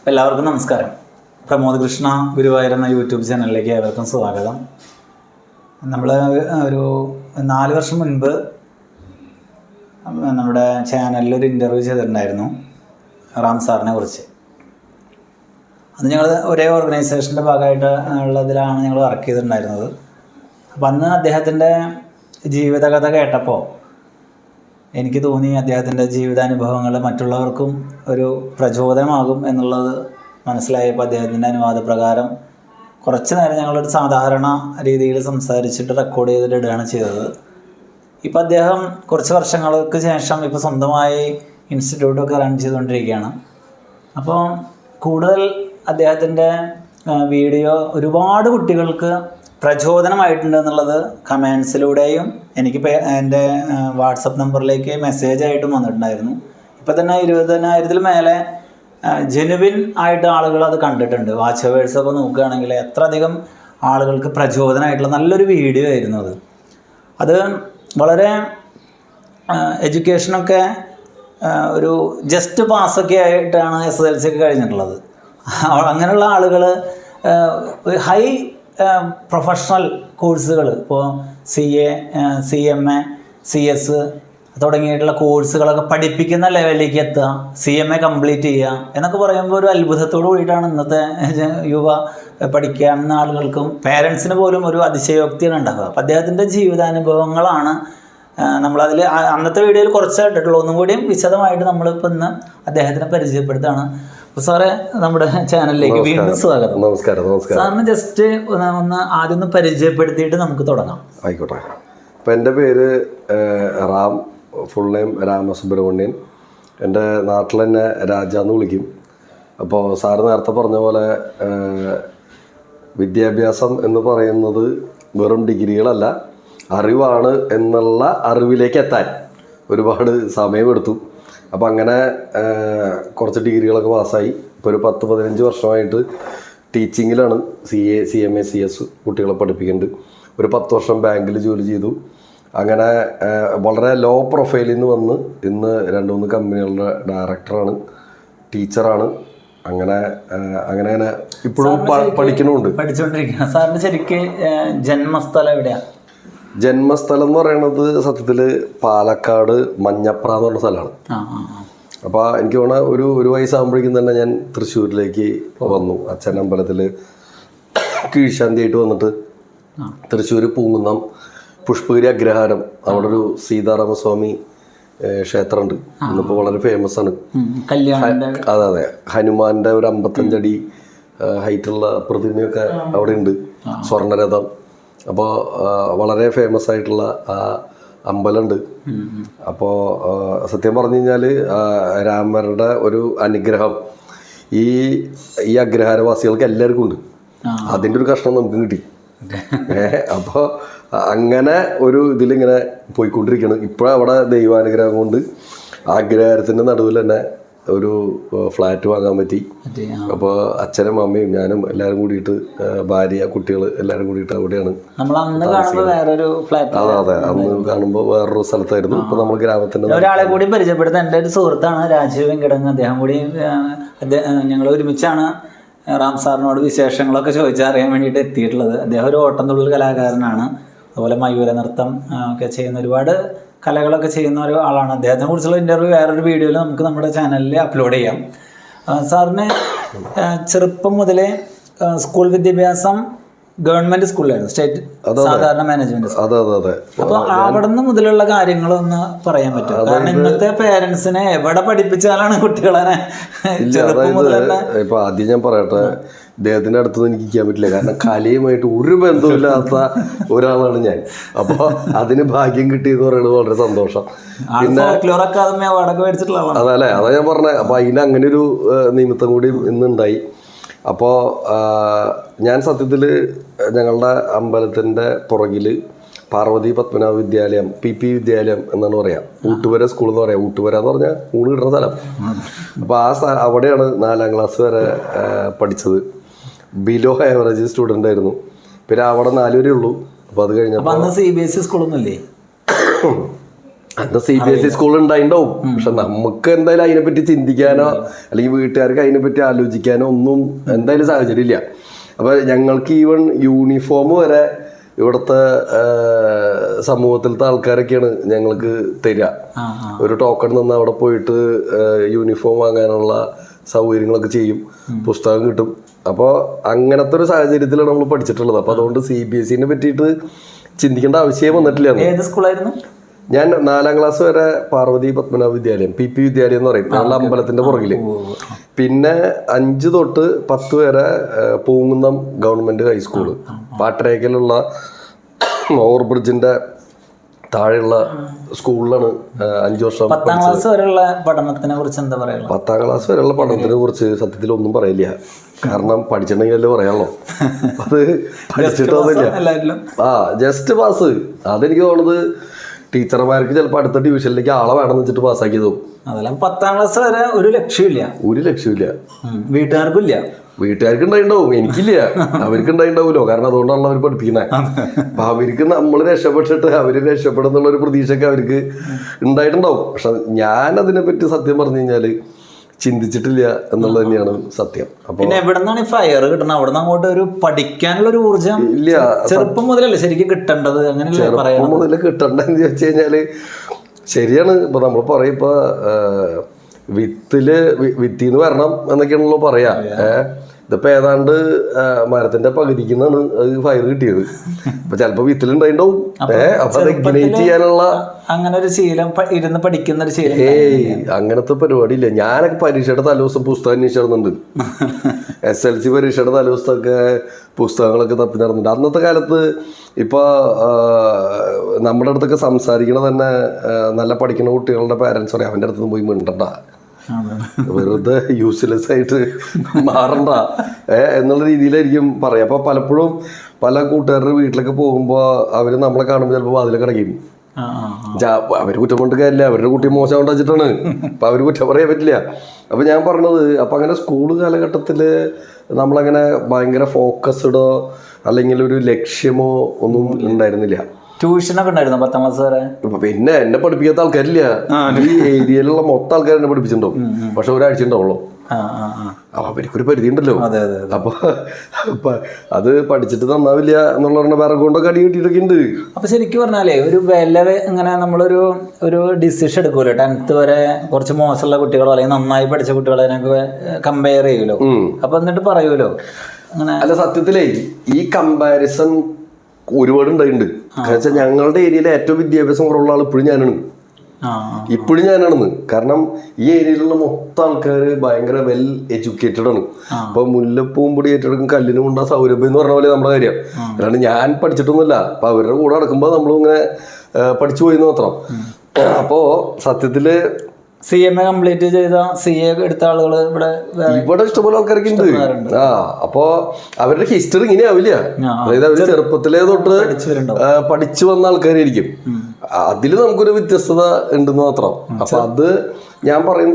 എല്ലാവർക്കും നമസ്കാരം. പ്രമോദ് കൃഷ്ണ ഗുരുവായൂർ എന്ന യൂട്യൂബ് ചാനലിലേക്ക് ഏവർക്കും സ്വാഗതം. നമ്മൾ ഒരു 4 വർഷം മുൻപ് നമ്മുടെ ചാനലിൽ ഒരു ഇൻ്റർവ്യൂ ചെയ്തിട്ടുണ്ടായിരുന്നു റാം സാറിനെ കുറിച്ച്. അത് ഞങ്ങൾ ഒരേ ഓർഗനൈസേഷൻ്റെ ഭാഗമായിട്ട് ഉള്ളതിലാണ് ഞങ്ങൾ വർക്ക് ചെയ്തിട്ടുണ്ടായിരുന്നത്. അപ്പം അന്ന് അദ്ദേഹത്തിൻ്റെ ജീവിതകഥ കേട്ടപ്പോൾ എനിക്ക് തോന്നി അദ്ദേഹത്തിൻ്റെ ജീവിതാനുഭവങ്ങൾ മറ്റുള്ളവർക്കും ഒരു പ്രചോദനമാകും എന്നുള്ളത് മനസ്സിലായപ്പോൾ അദ്ദേഹത്തിൻ്റെ അനുവാദപ്രകാരം കുറച്ച് നേരം ഞങ്ങളൊരു സാധാരണ രീതിയിൽ സംസാരിച്ചിട്ട് റെക്കോർഡ് ചെയ്തിട്ട് ഇടുകയാണ് ചെയ്തത്. ഇപ്പോൾ അദ്ദേഹം കുറച്ച് വർഷങ്ങൾക്ക് ശേഷം ഇപ്പോൾ സ്വന്തമായി ഇൻസ്റ്റിറ്റ്യൂട്ടൊക്കെ റൺ ചെയ്തുകൊണ്ടിരിക്കുകയാണ്. അപ്പോൾ കൂടുതൽ അദ്ദേഹത്തിൻ്റെ വീഡിയോ ഒരുപാട് കുട്ടികൾക്ക് പ്രചോദനമായിട്ടുണ്ട് എന്നുള്ളത് കമൻസിലൂടെയും എനിക്ക് എൻ്റെ വാട്സപ്പ് നമ്പറിലേക്ക് മെസ്സേജായിട്ടും വന്നിട്ടുണ്ടായിരുന്നു. ഇപ്പോൾ തന്നെ 20,000-ൽ മേലെ ജെനുവിൻ ആയിട്ട് ആളുകൾ അത് കണ്ടിട്ടുണ്ട്. വാച്ച് വേഴ്സൊക്കെ നോക്കുകയാണെങ്കിൽ എത്ര അധികം ആളുകൾക്ക് പ്രചോദനമായിട്ടുള്ള നല്ലൊരു വീഡിയോ ആയിരുന്നു അത് വളരെ എഡ്യൂക്കേഷനൊക്കെ ഒരു ജസ്റ്റ് പാസ്സൊക്കെ ആയിട്ടാണ് SSLC ഒക്കെ കഴിഞ്ഞിട്ടുള്ളത്. അങ്ങനെയുള്ള ആളുകൾ ഹൈ പ്രൊഫഷണൽ കോഴ്സുകൾ ഇപ്പോൾ CA, CMA, CS തുടങ്ങിയിട്ടുള്ള കോഴ്സുകളൊക്കെ പഠിപ്പിക്കുന്ന ലെവലിലേക്ക് എത്തുക, CMA കംപ്ലീറ്റ് ചെയ്യുക എന്നൊക്കെ പറയുമ്പോൾ ഒരു അത്ഭുതത്തോടു കൂടിയിട്ടാണ് ഇന്നത്തെ യുവ പഠിക്കുന്ന ആളുകൾക്കും പേരൻസിന് പോലും ഒരു അതിശയോക്തിയാണ് ഉണ്ടാകുക. അപ്പോൾ അദ്ദേഹത്തിൻ്റെ ജീവിതാനുഭവങ്ങളാണ് നമ്മളതിൽ അന്നത്തെ വീഡിയോയിൽ കുറച്ച് ഇട്ടിട്ടുള്ളൂ. ഒന്നും കൂടിയും വിശദമായിട്ട് നമ്മളിപ്പോൾ ഇന്ന് അദ്ദേഹത്തിനെ പരിചയപ്പെടുത്താണ്. സാറേ, നമ്മുടെ ചാനലിലേക്ക് വീണ്ടും സ്വാഗതം. നമസ്കാരം. സാറിന് ജസ്റ്റ് ഒന്ന് ആദ്യം പരിചയപ്പെടുത്തിയിട്ട് നമുക്ക് തുടങ്ങാം. ആയിക്കോട്ടെ. അപ്പോൾ എൻ്റെ പേര് റാം, ഫുൾ നെയിം രാമസുബ്രഹ്മണ്യൻ. എൻ്റെ നാട്ടിൽ തന്നെ രാജ എന്ന് വിളിക്കും. അപ്പോൾ സാറ് നേരത്തെ പറഞ്ഞ പോലെ വിദ്യാഭ്യാസം എന്ന് പറയുന്നത് വെറും ഡിഗ്രികളല്ല, അറിവാണ് എന്നുള്ള അറിവിലേക്ക് എത്താൻ ഒരുപാട് സമയമെടുത്തു. അപ്പോൾ അങ്ങനെ കുറച്ച് ഡിഗ്രികളൊക്കെ പാസ്സായി. ഇപ്പോൾ ഒരു 10-15 വർഷമായിട്ട് ടീച്ചിങ്ങിലാണ്. CA, CMA, CS കുട്ടികളെ പഠിപ്പിക്കുന്നുണ്ട്. ഒരു 10 വർഷം ബാങ്കിൽ ജോലി ചെയ്തു. അങ്ങനെ വളരെ ലോ പ്രൊഫൈലിൽ നിന്ന് വന്ന് ഇന്ന് 2-3 കമ്പനികളുടെ ഡയറക്ടറാണ്, ടീച്ചറാണ്. അങ്ങനെ ഇപ്പോഴും പഠിക്കുന്നുമുണ്ട്, പഠിച്ചുകൊണ്ടിരിക്കുകയാണ്. സാറിന് ശരിക്കും ജന്മസ്ഥലം എവിടെയാണ്? ജന്മസ്ഥലം എന്ന് പറയുന്നത് സത്യത്തിൽ പാലക്കാട് മഞ്ഞപ്ര എന്ന് പറഞ്ഞ സ്ഥലമാണ്. അപ്പോൾ എനിക്ക് തോന്നുന്ന ഒരു വയസ്സാകുമ്പോഴേക്കും തന്നെ ഞാൻ തൃശ്ശൂരിലേക്ക് വന്നു. അച്ഛൻ അമ്പലത്തിൽ കീഴ്ശാന്തിയായിട്ട് വന്നിട്ട് തൃശ്ശൂർ പൂങ്കുന്നം പുഷ്പഗിരി അഗ്രഹാരം, അവിടെ ഒരു സീതാരാമസ്വാമി ക്ഷേത്രമുണ്ട്. ഇന്നിപ്പോൾ വളരെ ഫേമസ് ആണ്. അതെ, ഹനുമാന്റെ ഒരു 55 അടി ഹൈറ്റുള്ള പ്രതിമയൊക്കെ അവിടെ ഉണ്ട്, സ്വർണ്ണരഥം. അപ്പോൾ വളരെ ഫേമസ് ആയിട്ടുള്ള അമ്പലമുണ്ട്. അപ്പോൾ സത്യം പറഞ്ഞു കഴിഞ്ഞാൽ രാമരുടെ ഒരു അനുഗ്രഹം ഈ അഗ്രഹാരവാസികൾക്ക് എല്ലാവർക്കും ഉണ്ട്. അതിൻ്റെ ഒരു കഷ്ണം നമുക്ക് കിട്ടി. അപ്പോൾ അങ്ങനെ ഒരു ഇതിലിങ്ങനെ പോയിക്കൊണ്ടിരിക്കുകയാണ്. ഇപ്പോഴും അവിടെ ദൈവാനുഗ്രഹം കൊണ്ട് അഗ്രഹാരത്തിൻ്റെ നടുവിൽ തന്നെ ഒരു ഫ്ലാറ്റ് വാങ്ങാൻ പറ്റി. അപ്പോൾ അച്ഛനും അമ്മയും ഞാനും എല്ലാവരും കൂടിയിട്ട്, ഭാര്യ, കുട്ടികൾ എല്ലാവരും കൂടിയിട്ട് അവിടെയാണ്. അതെ, അന്ന് കാണുമ്പോൾ വേറൊരു സ്ഥലത്തായിരുന്നു. ഇപ്പൊ നമ്മൾ ഗ്രാമത്തിന്റെ ഒരാളെ കൂടി പരിചയപ്പെടുത്താൻ. എൻ്റെ ഒരു സുഹൃത്താണ് രാജീവ് വെങ്കിടങ്ങ്. അദ്ദേഹം കൂടി ഞങ്ങൾ ഒരുമിച്ചാണ് റാം സാറിനോട് വിശേഷങ്ങളൊക്കെ ചോദിച്ചറിയാൻ വേണ്ടിയിട്ട് എത്തിയിട്ടുള്ളത്. അദ്ദേഹം ഒരു ഓട്ടംതുള്ളൽ കലാകാരനാണ്. അതുപോലെ മയൂര നൃത്തം ഒക്കെ ചെയ്യുന്ന ഒരുപാട് കലകളൊക്കെ ചെയ്യുന്ന ഒരു ആളാണ്. അദ്ദേഹത്തിനെ കുറിച്ചുള്ള ഇൻ്റർവ്യൂ വേറൊരു വീഡിയോയിൽ നമുക്ക് നമ്മുടെ ചാനലിൽ അപ്ലോഡ് ചെയ്യാം. സാറിന് ചെറുപ്പം മുതലേ സ്കൂൾ വിദ്യാഭ്യാസം ഗവൺമെൻറ് സ്കൂളിലായിരുന്നു, സ്റ്റേറ്റ് സാധാരണ മാനേജ്മെൻറ്റ്. അപ്പോൾ അവിടെ നിന്ന് മുതലുള്ള കാര്യങ്ങളൊന്ന് പറയാൻ പറ്റുമോ? കാരണം ഇന്നത്തെ പേരൻസിനെ എവിടെ പഠിപ്പിച്ചാലാണ് കുട്ടികളെ ചെറുപ്പം മുതൽ തന്നെ. ഇപ്പോൾ ആദ്യം ഞാൻ പറയട്ടെ, ഇദ്ദേഹത്തിൻ്റെ അടുത്തൊന്നും എനിക്ക് ഇരിക്കാൻ പറ്റില്ല. കാരണം കലയുമായിട്ട് ഒരു ബന്ധമില്ലാത്ത ഒരാളാണ് ഞാൻ. അപ്പോൾ അതിന് ഭാഗ്യം കിട്ടിയെന്ന് പറയുന്നത് വളരെ സന്തോഷം. പിന്നെ അക്കാദമി അവാർഡൊക്കെ മേടിച്ചിട്ടുള്ള അതല്ലേ, അതാ ഞാൻ പറഞ്ഞത്. അപ്പോൾ അതിന് അങ്ങനെ ഒരു നിമിത്തം കൂടി ഇന്നുണ്ടായി. അപ്പോൾ ഞാൻ സത്യത്തിൽ ഞങ്ങളുടെ അമ്പലത്തിൻ്റെ പുറകിൽ പാർവതി പത്മനാഭ വിദ്യാലയം, PP വിദ്യാലയം എന്നാണ് പറയാം. ഊട്ടുവര സ്കൂൾ എന്ന് പറയാം. ഊട്ടുവര എന്ന് പറഞ്ഞാൽ ഊണ് കിട്ടുന്ന സ്ഥലം. അപ്പോൾ അവിടെയാണ് 4ാം ക്ലാസ് വരെ പഠിച്ചത്. ബിലോ ആവറേജ് സ്റ്റുഡൻ്റ് ആയിരുന്നു. പിന്നെ അവിടെ 4 വരെ ഉള്ളൂ. അപ്പോൾ അത് കഴിഞ്ഞപ്പോൾ CBSE സ്കൂളൊന്നുമില്ലേ? അന്ന് CBSE സ്കൂൾ ഉണ്ടായിണ്ടാവും. പക്ഷെ നമുക്ക് എന്തായാലും അതിനെപ്പറ്റി ചിന്തിക്കാനോ അല്ലെങ്കിൽ വീട്ടുകാർക്ക് അതിനെപ്പറ്റി ആലോചിക്കാനോ ഒന്നും എന്തായാലും സാഹചര്യം ഇല്ല. അപ്പൊ ഞങ്ങൾക്ക് ഈവൻ യൂണിഫോം വരെ ഇവിടുത്തെ സമൂഹത്തിലത്തെ ആൾക്കാരൊക്കെയാണ് ഞങ്ങൾക്ക് തരിക. ഒരു ടോക്കൺ നിന്ന് അവിടെ പോയിട്ട് യൂണിഫോം വാങ്ങാനുള്ള സൗകര്യങ്ങളൊക്കെ ചെയ്യും, പുസ്തകം കിട്ടും. അപ്പോൾ അങ്ങനത്തെ ഒരു സാഹചര്യത്തിലാണ് നമ്മൾ പഠിച്ചിട്ടുള്ളത്. അപ്പോൾ അതുകൊണ്ട് CBSE പറ്റിയിട്ട് ചിന്തിക്കേണ്ട ആവശ്യം വന്നിട്ടില്ല. ഏത് സ്കൂളായിരുന്നു? ഞാൻ 4ാം ക്ലാസ് വരെ പാർവതി പത്മനാഭ വിദ്യാലയം, PP വിദ്യാലയം എന്ന് പറയും, ഞങ്ങളുടെ അമ്പലത്തിന്റെ പുറകില്. പിന്നെ 5 തൊട്ട് 10 വരെ പൂങ്കുന്നം ഗവൺമെന്റ് ഹൈസ്കൂള്, പാട്ടരേക്കലുള്ള ഓവർബ്രിഡ്ജിന്റെ താഴെയുള്ള സ്കൂളിലാണ് 5 വർഷം. 10ാം ക്ലാസ് വരെയുള്ള പഠനത്തിനെ കുറിച്ച് എന്താ പറയുക? 10ാം ക്ലാസ് വരെയുള്ള പഠനത്തിനെ കുറിച്ച് സത്യത്തിൽ ഒന്നും പറയില്ല. കാരണം പഠിച്ചിട്ടുണ്ടെങ്കിലല്ലേ പറയാമല്ലോ. അത് പഠിച്ചിട്ടൊന്നുമില്ല. Just pass. അതെനിക്ക് തോന്നുന്നത് ടീച്ചർമാർക്ക് ചിലപ്പോൾ അടുത്ത ഡിവിഷനിലേക്ക് ആളെ വേണമെന്ന് വെച്ചിട്ട് പാസ്സാക്കിയതും. അതല്ല 10ാം ക്ലാസ് വരെ ഒരു ലക്ഷ്യമില്ല. വീട്ടുകാർക്കും ഇല്ല. വീട്ടുകാർക്ക് ഉണ്ടായിണ്ടാവും, എനിക്കില്ല. അവർക്ക് ഉണ്ടായിണ്ടാവുമല്ലോ, കാരണം അതുകൊണ്ടാണല്ലോ അവർ പഠിപ്പിക്കുന്നത്. അപ്പൊ അവർക്ക് നമ്മൾ രക്ഷപ്പെട്ടിട്ട് അവര് രക്ഷപ്പെടുന്നുള്ള ഒരു പ്രതീക്ഷയൊക്കെ അവർക്ക് ഉണ്ടായിട്ടുണ്ടാവും. പക്ഷെ ഞാൻ അതിനെപ്പറ്റി സത്യം പറഞ്ഞു കഴിഞ്ഞാല് ചിന്തിച്ചിട്ടില്ല എന്നുള്ളത് തന്നെയാണ് സത്യം. അപ്പൊ പിന്നെ എവിടെ നിന്നാണ് ഈ ഫയർ കിട്ടണം? അവിടെ നിന്ന് അങ്ങോട്ട് ഒരു പഠിക്കാനുള്ള ഒരു ഊർജം ഇല്ല. ചെറുപ്പം മുതലല്ലേ ശരിക്കും കിട്ടേണ്ടത്? അങ്ങനെയല്ലേ ചെറുപ്പം മുതൽ കിട്ടണ്ടെന്ന് ചോദിച്ചു കഴിഞ്ഞാല് ശരിയാണ്. ഇപ്പൊ നമ്മൾ പറയും, ഇപ്പൊ വിത്തിന്ന് വരണം എന്നൊക്കെയാണല്ലോ പറയാ. ഇതിപ്പോ ഏതാണ്ട് മരത്തിന്റെ പകുതിക്കുന്നാണ് ഫയർ കിട്ടിയത്. അപ്പൊ ചിലപ്പോ വിത്തിലുണ്ടായിണ്ടാവും. അപ്പൊ അത് ഇഗ്നൈറ്റ് ചെയ്യാനുള്ള അങ്ങനെ ഒരു ശീലം, ഇരുന്ന് പഠിക്കുന്ന ഒരു ശീലം. അങ്ങനത്തെ പരിപാടി ഇല്ല. ഞാനൊക്കെ പരീക്ഷയുടെ തലേദിവസം പുസ്തകം അന്വേഷിച്ചിരുന്നുണ്ട്. SLC പരീക്ഷയുടെ തലേദിവസമൊക്കെ പുസ്തകങ്ങളൊക്കെ തപ്പി നടന്നുണ്ട്. അന്നത്തെ കാലത്ത് ഇപ്പൊ നമ്മുടെ അടുത്തൊക്കെ സംസാരിക്കണ തന്നെ നല്ല പഠിക്കുന്ന കുട്ടികളുടെ പാരന്റ്സ് പറയും, അവൻ്റെ അടുത്ത് പോയി മിണ്ടണ്ട, വെറുതെ യൂസ്ലെസ് ആയിട്ട് മാറണ്ട എന്നുള്ള രീതിയിലായിരിക്കും പറയാം. അപ്പൊ പലപ്പോഴും പല കൂട്ടുകാരുടെ വീട്ടിലൊക്കെ പോകുമ്പോ അവര് നമ്മളെ കാണുമ്പോൾ ചിലപ്പോൾ വാതിലൊക്കെ അടയ്ക്കും. അവര് കുറ്റം കൊണ്ട് കാര്യമില്ല, അവരുടെ കുട്ടി മോശം കൊണ്ട് വെച്ചിട്ടാണ്. അപ്പൊ അവര് കുറ്റം പറയാൻ പറ്റില്ല. അപ്പൊ ഞാൻ പറഞ്ഞത്, അപ്പൊ അങ്ങനെ സ്കൂൾ കാലഘട്ടത്തില് നമ്മളങ്ങനെ ഭയങ്കര ഫോക്കസ്ഡോ അല്ലെങ്കിൽ ഒരു ലക്ഷ്യമോ ഒന്നും ഉണ്ടായിരുന്നില്ല. ട്യൂഷനൊക്കെ ഉണ്ടായിരുന്നു 10ാം ക്ലാസ് വരെ. പിന്നെ എന്നെ പഠിപ്പിക്കാത്ത ആൾക്കാരില്ല. ഈ ഏരിയയിലുള്ള മൊത്തം ആൾക്കാർ എന്നെ പഠിപ്പിച്ചിട്ടുണ്ടാവും. പക്ഷെ ഒരാഴ്ച ഉണ്ടാവുള്ളൂ. അവർക്കൊരു പരിധി ഉണ്ടല്ലോ. അപ്പൊ അത് പഠിച്ചിട്ട് നന്നാവില്ല എന്നുള്ള വിറക് കൊണ്ടൊക്കെ അടി കിട്ടിയിട്ടൊക്കെ ഉണ്ട്. അപ്പൊ ശരിക്കും പറഞ്ഞാലേ ഒരു വില ഇങ്ങനെ നമ്മളൊരു ഡിസിഷൻ എടുക്കുമല്ലോ. 10th വരെ കുറച്ച് മോശമുള്ള കുട്ടികളോ അല്ലെങ്കിൽ നന്നായി പഠിച്ച കുട്ടികളെ കമ്പയർ ചെയ്യുമല്ലോ. അപ്പൊ എന്നിട്ട് പറയുമല്ലോ അങ്ങനെ. അല്ല, സത്യത്തിലേ ഈ കമ്പാരിസൺ ഒരുപാട് ഉണ്ടായിട്ടുണ്ട്. കാരണം ഞങ്ങളുടെ ഏരിയയിലെ ഏറ്റവും വിദ്യാഭ്യാസം കുറവുള്ള ആൾ ഇപ്പോഴും ഞാനാണെന്ന്. കാരണം ഈ ഏരിയയിലുള്ള മൊത്തം ആൾക്കാർ ഭയങ്കര വെൽ എഡ്യൂക്കേറ്റഡ് ആണ്. അപ്പൊ മുല്ലപ്പൂമ്പൊടി ഏറ്റെടുക്കും കല്ലിനും ഉണ്ടാ സൗരഭ്യം എന്ന് പറഞ്ഞ പോലെ നമ്മുടെ കാര്യം. അല്ലാണ്ട് ഞാൻ പഠിച്ചിട്ടൊന്നുമില്ല. അപ്പൊ അവരുടെ കൂടെ നടക്കുമ്പോ നമ്മളിങ്ങനെ പഠിച്ചു പോയിന്ന് മാത്രം. അപ്പോ സത്യത്തില് CMA കംപ്ലീറ്റ് ചെയ്ത CA എടുത്ത ആളുകൾ ഇവിടെ ഇഷ്ടംപോലെ ആൾക്കാരൊക്കെ ഉണ്ട്. അപ്പോ അവരുടെ ഹിസ്റ്ററി ഇങ്ങനെ ആവില്ല. അതായത് അവര് ചെറുപ്പത്തിലേ തൊട്ട് പഠിച്ചു വന്ന ആൾക്കാരായിരിക്കും. അതില് നമുക്കൊരു വ്യത്യസ്തത ഉണ്ടെന്ന് മാത്രം. അപ്പൊ അത് ഞാൻ പറയുന്ന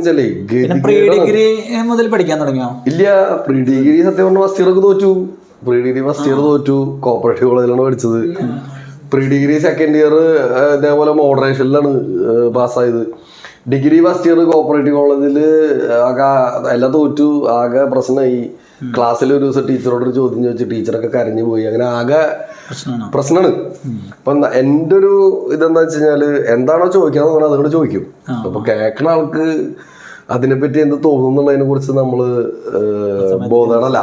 പ്രീ ഡിഗ്രി മുതൽ പഠിക്കാൻ തുടങ്ങിയോ? ഇല്ല, പ്രീ ഡിഗ്രി സത്യം പറഞ്ഞ ഫസ്റ്റ് ഇയർ തോറ്റു. പ്രീ ഡിഗ്രി ഫസ്റ്റ് ഇയർ തോറ്റു. കോപ്പറേറ്റീവ് കോളേജിലാണ് പഠിച്ചത്. പ്രീ ഡിഗ്രി സെക്കൻഡ് ഇയർ ഇതേപോലെ മോഡറേഷനിലാണ് പാസ്സായത്. ഡിഗ്രി ഫസ്റ്റ് ഇയർ കോപ്പറേറ്റീവ് കോളേജിൽ ആകെ എല്ലാം തോറ്റു. ആകെ പ്രശ്നമായി. ക്ലാസ്സിൽ ഒരു ദിവസം ടീച്ചറോടൊരു ചോദ്യം ചോദിച്ചു, ടീച്ചറൊക്കെ കരഞ്ഞു പോയി. അങ്ങനെ ആകെ പ്രശ്നമാണ്. അപ്പൊ എൻ്റെ ഒരു ഇതെന്താ വെച്ച് കഴിഞ്ഞാല്, എന്താണോ ചോദിക്കാന്ന് പറഞ്ഞാൽ അതുകൊണ്ട് ചോദിക്കും. അപ്പൊ കേൾക്കണ ആൾക്ക് അതിനെപ്പറ്റി എന്ത് തോന്നുന്നുള്ളതിനെ കുറിച്ച് നമ്മള് ബോധവടല്ല.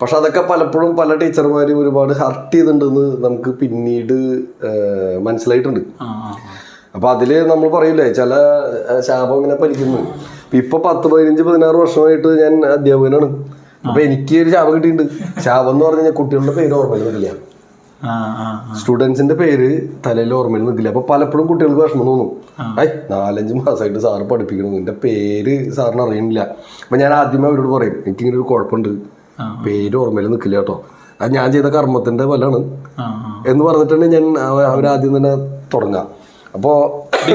പക്ഷെ അതൊക്കെ പലപ്പോഴും പല ടീച്ചർമാരും ഒരുപാട് ഹർട്ട് ചെയ്തിട്ടുണ്ടെന്ന് നമുക്ക് പിന്നീട് മനസ്സിലായിട്ടുണ്ട്. അപ്പൊ അതില് നമ്മൾ പറയില്ലേ, ചില ശാപം ഇങ്ങനെ പലിക്കുന്നു. ഇപ്പൊ 10, 15, 16 വർഷമായിട്ട് ഞാൻ അധ്യാപകനാണ്. അപ്പൊ എനിക്ക് ഒരു ശാപം കിട്ടിയിട്ടുണ്ട്. ശാപം എന്ന് പറഞ്ഞു കഴിഞ്ഞാൽ കുട്ടികളുടെ പേര് ഓർമ്മയിൽ നിൽക്കില്ല, സ്റ്റുഡൻസിന്റെ പേര് തലയിൽ ഓർമ്മയിൽ നിൽക്കില്ല. അപ്പൊ പലപ്പോഴും കുട്ടികൾക്ക് വിഷമം തോന്നും. 4-5 മാസമായിട്ട് സാറ് പഠിപ്പിക്കണം, എന്റെ പേര് സാറിന് അറിയണില്ല. അപ്പൊ ഞാൻ ആദ്യമേ അവരോട് പറയും, എനിക്കിങ്ങനെ ഒരു കുഴപ്പമുണ്ട്, പേര് ഓർമ്മയിൽ നിൽക്കില്ല കേട്ടോ, അത് ഞാൻ ചെയ്ത കർമ്മത്തിന്റെ ഫലമാണ് എന്ന് പറഞ്ഞിട്ടാണ് ഞാൻ അവരാദ്യം തന്നെ തുടങ്ങാം. അപ്പോ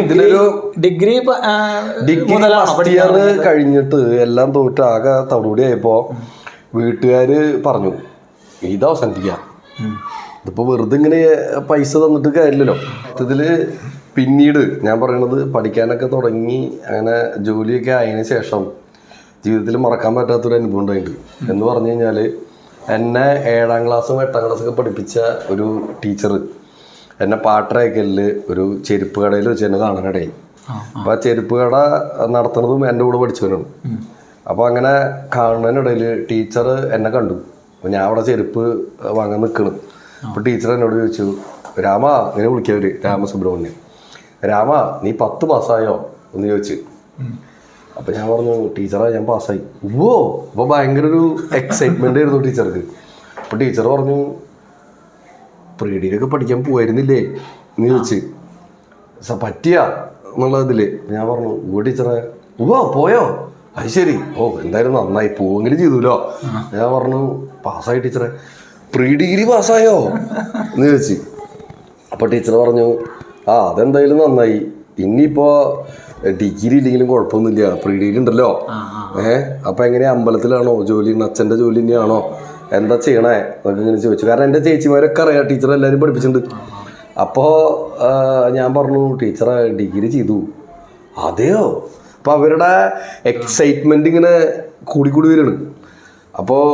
ഇതിലൊരു ഡിഗ്രി ഫസ്റ്റ് ഇയർ കഴിഞ്ഞിട്ട് എല്ലാം തോറ്റ് ആകെ തവിടുപൊടി ആയപ്പോ വീട്ടുകാര് പറഞ്ഞു, ഇത് അവസാനിപ്പിക്കാം, ഇതിപ്പോൾ വെറുതെ ഇങ്ങനെ പൈസ തന്നിട്ട് കാര്യമില്ലല്ലോ. ഇതിൽ പിന്നീട് ഞാൻ പറയണത് പഠിക്കാനൊക്കെ തുടങ്ങി അങ്ങനെ ജോലിയൊക്കെ ആയതിനു ശേഷം ജീവിതത്തിൽ മറക്കാൻ പറ്റാത്തൊരു അനുഭവം ഉണ്ടായിട്ടുണ്ട്. എന്ന് പറഞ്ഞു കഴിഞ്ഞാൽ എന്നെ 7ാം ക്ലാസ്സും 8ാം ക്ലാസ്സൊക്കെ പഠിപ്പിച്ച ഒരു ടീച്ചർ എന്നെ പാട്ടറയ്ക്കലിൽ ഒരു ചെരുപ്പ് കടയിൽ വെച്ച് എന്നെ കാണാനിടയായി. അപ്പോൾ ആ ചെരുപ്പ് കട നടത്തുന്നതും എൻ്റെ കൂടെ പഠിച്ചവനാണ്. അപ്പോൾ അങ്ങനെ കാണുന്നതിനിടയിൽ ടീച്ചർ എന്നെ കണ്ടു. അപ്പോൾ ഞാൻ അവിടെ ചെരുപ്പ് വാങ്ങാൻ നിൽക്കണം. അപ്പോൾ ടീച്ചർ എന്നോട് ചോദിച്ചു, രാമ, ഇങ്ങനെ വിളിക്കവർ, രാമസുബ്രഹ്മണ്യം, രാമ നീ 10 പാസ്സായോ എന്ന് ചോദിച്ചു. അപ്പോൾ ഞാൻ പറഞ്ഞു, ടീച്ചറെ ഞാൻ പാസ്സായി. ഓ, അപ്പോൾ ഭയങ്കര ഒരു എക്സൈറ്റ്മെൻ്റ് ആയിരുന്നു ടീച്ചർക്ക്. അപ്പോൾ ടീച്ചർ പറഞ്ഞു, പ്രീഡിയിലൊക്കെ പഠിക്കാൻ പോയിരുന്നില്ലേ എന്ന് ചോദിച്ചു. പറ്റിയ എന്നുള്ളതിൽ ഞാൻ പറഞ്ഞു, ഓ ടീച്ചറെ, ഓ പോയോ, അത് ശരി, ഓ എന്തായാലും നന്നായി, പോവെങ്കിലും ചെയ്തല്ലോ. ഞാൻ പറഞ്ഞു, പാസ്സായി ടീച്ചറെ. പ്രീ ഡിഗ്രി പാസ്സായോ എന്ന് ചോദിച്ചു. അപ്പോൾ ടീച്ചർ പറഞ്ഞു, ആ അതെന്തായാലും നന്നായി, ഇനിയിപ്പോൾ ഡിഗ്രി ഇല്ലെങ്കിലും കുഴപ്പമൊന്നുമില്ല, പ്രീ ഡിഗ്രി ഉണ്ടല്ലോ. അപ്പം എങ്ങനെയാ, അമ്പലത്തിലാണോ ജോലി, അച്ഛൻ്റെ ജോലി തന്നെയാണോ, എന്താ ചെയ്യണേ എന്നൊക്കെ ഇങ്ങനെ ചോദിച്ചു. കാരണം എൻ്റെ ചേച്ചിമാരൊക്കെ അറിയാം, ടീച്ചർ എല്ലാവരും പഠിപ്പിച്ചിട്ടുണ്ട്. അപ്പോൾ ഞാൻ പറഞ്ഞു, ടീച്ചറെ ഡിഗ്രി ചെയ്തു. അതെയോ? അപ്പോൾ അവരുടെ എക്സൈറ്റ്മെൻറ്റ് ഇങ്ങനെ കൂടിക്കൂടി വരികയാണ്. അപ്പോൾ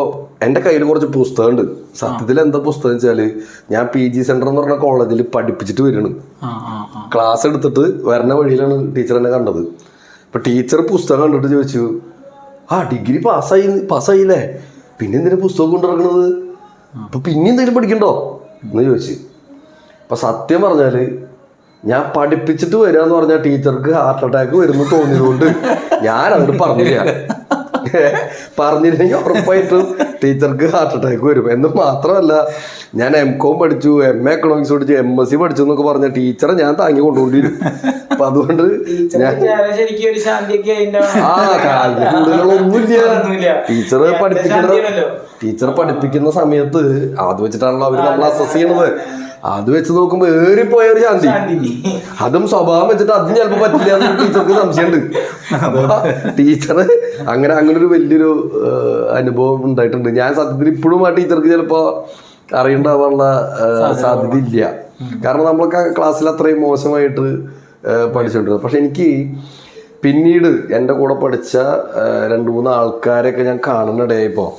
എൻ്റെ കയ്യിൽ കുറച്ച് പുസ്തകമുണ്ട്. സത്യത്തിൽ എന്താ പുസ്തകം വെച്ചാൽ, ഞാൻ PG സെൻറ്റർ എന്ന് പറഞ്ഞ കോളേജിൽ പഠിപ്പിച്ചിട്ട് വരികയാണ്. ക്ലാസ് എടുത്തിട്ട് വരുന്ന വഴിയിലാണ് ടീച്ചർ എന്നെ കണ്ടത്. അപ്പോൾ ടീച്ചർ പുസ്തകം കണ്ടിട്ട് ചോദിച്ചു, ആ ഡിഗ്രി പാസ്സായില്ലേ, പിന്നെ എന്തിനാ പുസ്തകം കൊണ്ടിറങ്ങണത്, അപ്പോൾ പിന്നെ എന്തെങ്കിലും പഠിക്കണ്ടോ എന്ന് ചോദിച്ചു. അപ്പം സത്യം പറഞ്ഞാൽ ഞാൻ പഠിപ്പിച്ചിട്ട് വരിക എന്ന് പറഞ്ഞാൽ ടീച്ചർക്ക് ഹാർട്ട് അറ്റാക്ക് വരുന്നു തോന്നിയതുകൊണ്ട് ഞാൻ അങ്ങോട്ട് പറഞ്ഞില്ല. പറഞ്ഞില്ലെങ്കിൽ ഉറപ്പായിട്ടും ടീച്ചർക്ക് ഹാർട്ട് അറ്റാക്ക് വരും. എന്ന് മാത്രമല്ല, ഞാൻ MCOM പഠിച്ചു, MA എക്കണോമിക്സ് പഠിച്ചു, MSc പഠിച്ചു എന്നൊക്കെ പറഞ്ഞ ടീച്ചറെ ഞാൻ താങ്ങി കൊണ്ടുകൊണ്ടിരും. അപ്പൊ അതുകൊണ്ട് ഞാൻ കൂടുതലൊന്നുമില്ല. ടീച്ചർ പഠിപ്പിക്കുന്ന സമയത്ത് അത് വെച്ചിട്ടാണല്ലോ അവര് നമ്മൾ അസസ് ചെയ്യണത്. അത് വെച്ച് നോക്കുമ്പോ ഏറിപ്പോയ ഒരു ശാന്തി, അതും സ്വഭാവം വെച്ചിട്ട് അതും ചിലപ്പോ പറ്റില്ല എന്ന് ടീച്ചർക്ക് സംശയമുണ്ട്. ടീച്ചർ അങ്ങനെ ഒരു വലിയൊരു അനുഭവം ഉണ്ടായിട്ടുണ്ട്. ഞാൻ സത്യത്തിൽ ഇപ്പോഴും ആ ടീച്ചർക്ക് ചിലപ്പോ അറിയണ്ടാവാനുള്ള സാധ്യത ഇല്ല. കാരണം നമ്മളൊക്കെ ക്ലാസ്സിൽ അത്രയും മോശമായിട്ട് പഠിച്ചിട്ടുണ്ട്. പക്ഷെ എനിക്ക് പിന്നീട് എൻ്റെ കൂടെ പഠിച്ച 2-3 ആൾക്കാരെയൊക്കെ ഞാൻ കാണുന്നിടയായപ്പോൾ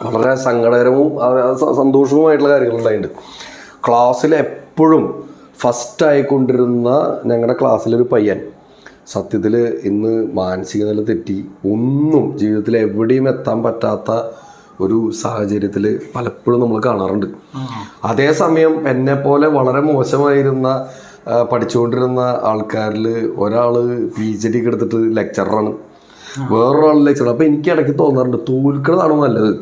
വളരെ സങ്കടകരവും സന്തോഷവുമായിട്ടുള്ള കാര്യങ്ങളുണ്ടായിട്ടുണ്ട്. ക്ലാസ്സിൽ എപ്പോഴും ഫസ്റ്റായിക്കൊണ്ടിരുന്ന ഞങ്ങളുടെ ക്ലാസ്സിലൊരു പയ്യൻ സത്യത്തിൽ ഇന്ന് മാനസിക നില തെറ്റി ഒന്നും ജീവിതത്തിൽ എവിടെയും എത്താൻ പറ്റാത്ത ഒരു സാഹചര്യത്തിൽ പലപ്പോഴും നമ്മൾ കാണാറുണ്ട്. അതേസമയം എന്നെ പോലെ വളരെ മോശമായിരുന്ന പഠിച്ചുകൊണ്ടിരുന്ന ആൾക്കാരിൽ ഒരാൾ PhD ഒക്കെ എടുത്തിട്ട് ലെക്ചറാണ്, വേറൊരാൾ ലെക്ചർ. അപ്പോൾ എനിക്ക് ഇടയ്ക്ക് തോന്നാറുണ്ട്, തോൽക്കുന്നതാണോ നല്ലത്?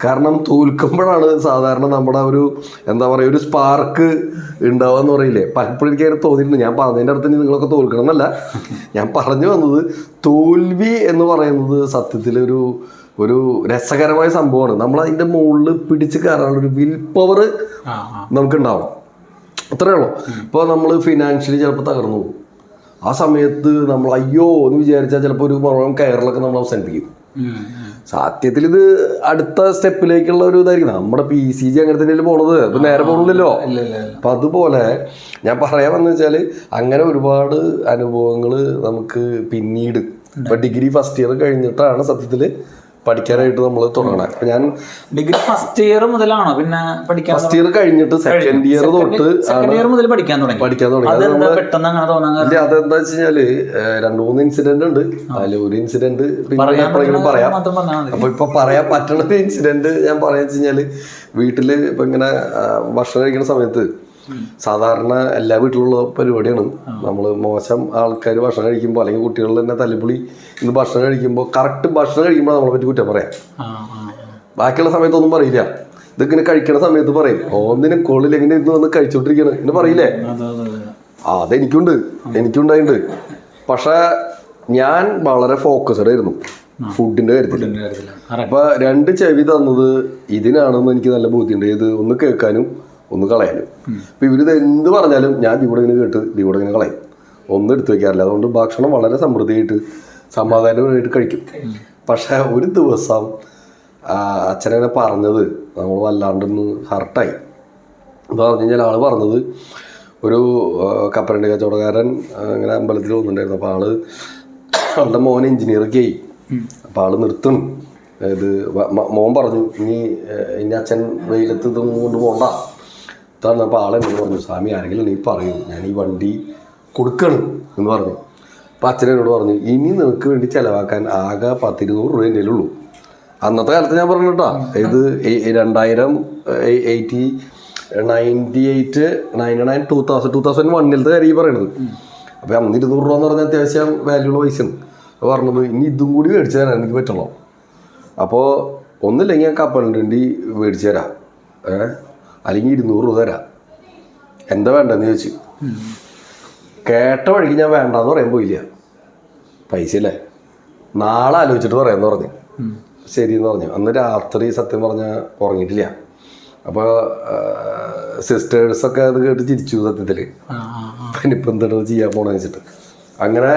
കാരണം തോൽക്കുമ്പോഴാണ് സാധാരണ നമ്മുടെ ഒരു എന്താ പറയുക, ഒരു സ്പാർക്ക് ഉണ്ടാവാന്ന് പറയില്ലേ. പലപ്പോഴും എനിക്ക് അങ്ങനെ തോന്നിയിട്ടുണ്ട്. ഞാൻ പറഞ്ഞതിൻ്റെ അടുത്ത് നിങ്ങളൊക്കെ തോൽക്കണം എന്നല്ല, ഞാൻ പറഞ്ഞു വന്നത് തോൽവി എന്ന് പറയുന്നത് സത്യത്തിൽ ഒരു രസകരമായ സംഭവമാണ്. നമ്മൾ അതിൻ്റെ മുകളിൽ പിടിച്ച് കയറാനുള്ള ഒരു വിൽ പവർ നമുക്കുണ്ടാവണം, അത്രയേ ഉള്ളൂ. ഇപ്പോൾ നമ്മൾ ഫിനാൻഷ്യലി ചിലപ്പോൾ തകർന്നു പോകും. ആ സമയത്ത് നമ്മൾ അയ്യോ എന്ന് വിചാരിച്ചാൽ ചിലപ്പോൾ ഒരു മുഴുവൻ കയറിലൊക്കെ നമ്മൾ അവസാനിപ്പിക്കും. സത്യത്തിൽ ഇത് അടുത്ത സ്റ്റെപ്പിലേക്കുള്ള ഒരു ഇതായിരിക്കും. നമ്മുടെ PCG അങ്ങനെ തന്നെയല്ലേ പോണത്, അപ്പൊ നേരെ പോകണില്ലല്ലോ. അപ്പൊ അതുപോലെ ഞാൻ പറയാൻ വന്നു വെച്ചാൽ അങ്ങനെ ഒരുപാട് അനുഭവങ്ങൾ നമുക്ക് പിന്നീട് ഇപ്പൊ ഡിഗ്രി ഫസ്റ്റ് ഇയർ കഴിഞ്ഞിട്ടാണ് സത്യത്തിൽ പഠിക്കാനായിട്ട് നമ്മൾ തുടങ്ങണം. അപ്പൊ ഞാൻ ഡിഗ്രി ഫസ്റ്റ് ഇയർ മുതലാണോ പിന്നെ പഠിക്കാൻ? ഫസ്റ്റ് ഇയർ കഴിഞ്ഞിട്ട് സെക്കൻഡ് ഇയർ തൊട്ട് മുതൽ പഠിക്കാൻ തുടങ്ങി. അതെന്താ വെച്ച് കഴിഞ്ഞാല് 2-3 ഇൻസിഡന്റ് ഉണ്ട്. അതിൽ ഒരു ഇൻസിഡന്റ് പിന്നെ എപ്പോഴെങ്കിലും പറയാം. അപ്പൊ ഇപ്പൊ പറയാൻ പറ്റുന്ന ഒരു ഇൻസിഡന്റ് ഞാൻ പറയാന്ന് വെച്ച് കഴിഞ്ഞാല്, വീട്ടില് ഇപ്പൊ ഇങ്ങനെ ഭക്ഷണം കഴിക്കുന്ന സമയത്ത് സാധാരണ എല്ലാ വീട്ടിലുള്ള പരിപാടിയാണ്. നമ്മൾ മോശം ആൾക്കാർ ഭക്ഷണം കഴിക്കുമ്പോൾ അല്ലെങ്കിൽ കുട്ടികൾ തന്നെ തല്ലിപ്പൊളി ഇന്ന് ഭക്ഷണം കഴിക്കുമ്പോൾ കറക്റ്റ് ഭക്ഷണം കഴിക്കുമ്പോൾ നമ്മളെ പറ്റി കുറ്റം പറയാം. ബാക്കിയുള്ള സമയത്തൊന്നും പറയില്ല. ഇതിങ്ങനെ കഴിക്കണ സമയത്ത് പറയും, ഒന്നിനും കോളിൽ എങ്ങനെ ഇന്ന് വന്ന് കഴിച്ചോണ്ടിരിക്കണം എന്ന് പറയില്ലേ. എനിക്കുണ്ടായിട്ടുണ്ട്. പക്ഷെ ഞാൻ വളരെ ഫോക്കസ്ഡ് ആയിരുന്നു ഫുഡിന്റെ കാര്യത്തിൽ. അപ്പൊ 2 ചെവി തന്നത് ഇതിനാണെന്ന് എനിക്ക് നല്ല ബോധ്യമുണ്ട്. ഇത് ഒന്ന് കേൾക്കാനും ഒന്ന് കളയാനും. അപ്പൊ ഇവരിത് എന്ത് പറഞ്ഞാലും ഞാൻ ഇവിടെ ഇങ്ങനെ കേട്ട് ഇവിടെ ഇങ്ങനെ കളയും, ഒന്നും എടുത്തു വെക്കാറില്ല. അതുകൊണ്ട് ഭക്ഷണം വളരെ സമൃദ്ധിയായിട്ട് സമാധാനമായിട്ട് കഴിക്കും. പക്ഷെ ഒരു ദിവസം അച്ഛനങ്ങനെ പറഞ്ഞത് നമ്മൾ വല്ലാണ്ടൊന്ന് ഹർട്ടായി. എന്ന് പറഞ്ഞു കഴിഞ്ഞാൽ ആള് പറഞ്ഞത് ഒരു കപ്പലണ്ടി കച്ചവടക്കാരൻ ഇങ്ങനെ അമ്പലത്തിൽ വന്നിട്ടുണ്ടായിരുന്നു. അപ്പോൾ ആളുടെ മോൻ എഞ്ചിനീയറൊക്കെ ആയി. അപ്പോൾ ആള് നിർത്തണം. ഇത് മോൻ പറഞ്ഞു ഇനി അച്ഛൻ വെയിലത്ത് ഇതൊന്നും കൊണ്ട് പോകണ്ട ഇതാണ്. അപ്പോൾ ആളെന്നോട് പറഞ്ഞു, സ്വാമി ആരെങ്കിലും നീ പറയൂ, ഞാൻ ഈ വണ്ടി കൊടുക്കണം എന്ന് പറഞ്ഞു. അപ്പം അച്ഛനോട് പറഞ്ഞു, ഇനി നിനക്ക് വേണ്ടി ചിലവാക്കാൻ ആകെ 100-200 രൂപ എൻ്റെ ഉള്ളൂ. അന്നത്തെ കാലത്ത് ഞാൻ പറഞ്ഞു കേട്ടോ, ഇത് 2001 കാര്യം ഈ പറയണത്. അപ്പോൾ അന്ന് 200 രൂപ എന്ന് പറഞ്ഞാൽ അത്യാവശ്യം വാല്യുള്ള പൈസയാണ്. അപ്പോൾ പറഞ്ഞത് ഇനി ഇതും കൂടി മേടിച്ചു തരാൻ എനിക്ക് പറ്റുള്ളൂ. അപ്പോൾ ഒന്നില്ലെങ്കിൽ ഞാൻ കപ്പലണ്ടി മേടിച്ചു തരാം, അല്ലെങ്കിൽ 200 രൂപ തരാം, എന്താ വേണ്ടെന്ന് ചോദിച്ചു. കേട്ട വഴിക്ക് ഞാൻ വേണ്ടാന്ന് പറയാൻ പോയില്ല. പൈസ അല്ലേ, നാളെ ആലോചിച്ചിട്ട് പറയാമെന്ന് പറഞ്ഞു. ശരിയെന്ന് പറഞ്ഞു. അന്ന് രാത്രി സത്യം പറഞ്ഞാൽ ഉറങ്ങിയിട്ടില്ല. അപ്പോൾ സിസ്റ്റേഴ്സൊക്കെ അത് കേട്ട് ചിരിച്ചു സത്യത്തിൽ. ഇനിയിപ്പോൾ എന്താണ് ചെയ്യാൻ പോണെന്ന് വെച്ചിട്ട്. അങ്ങനെ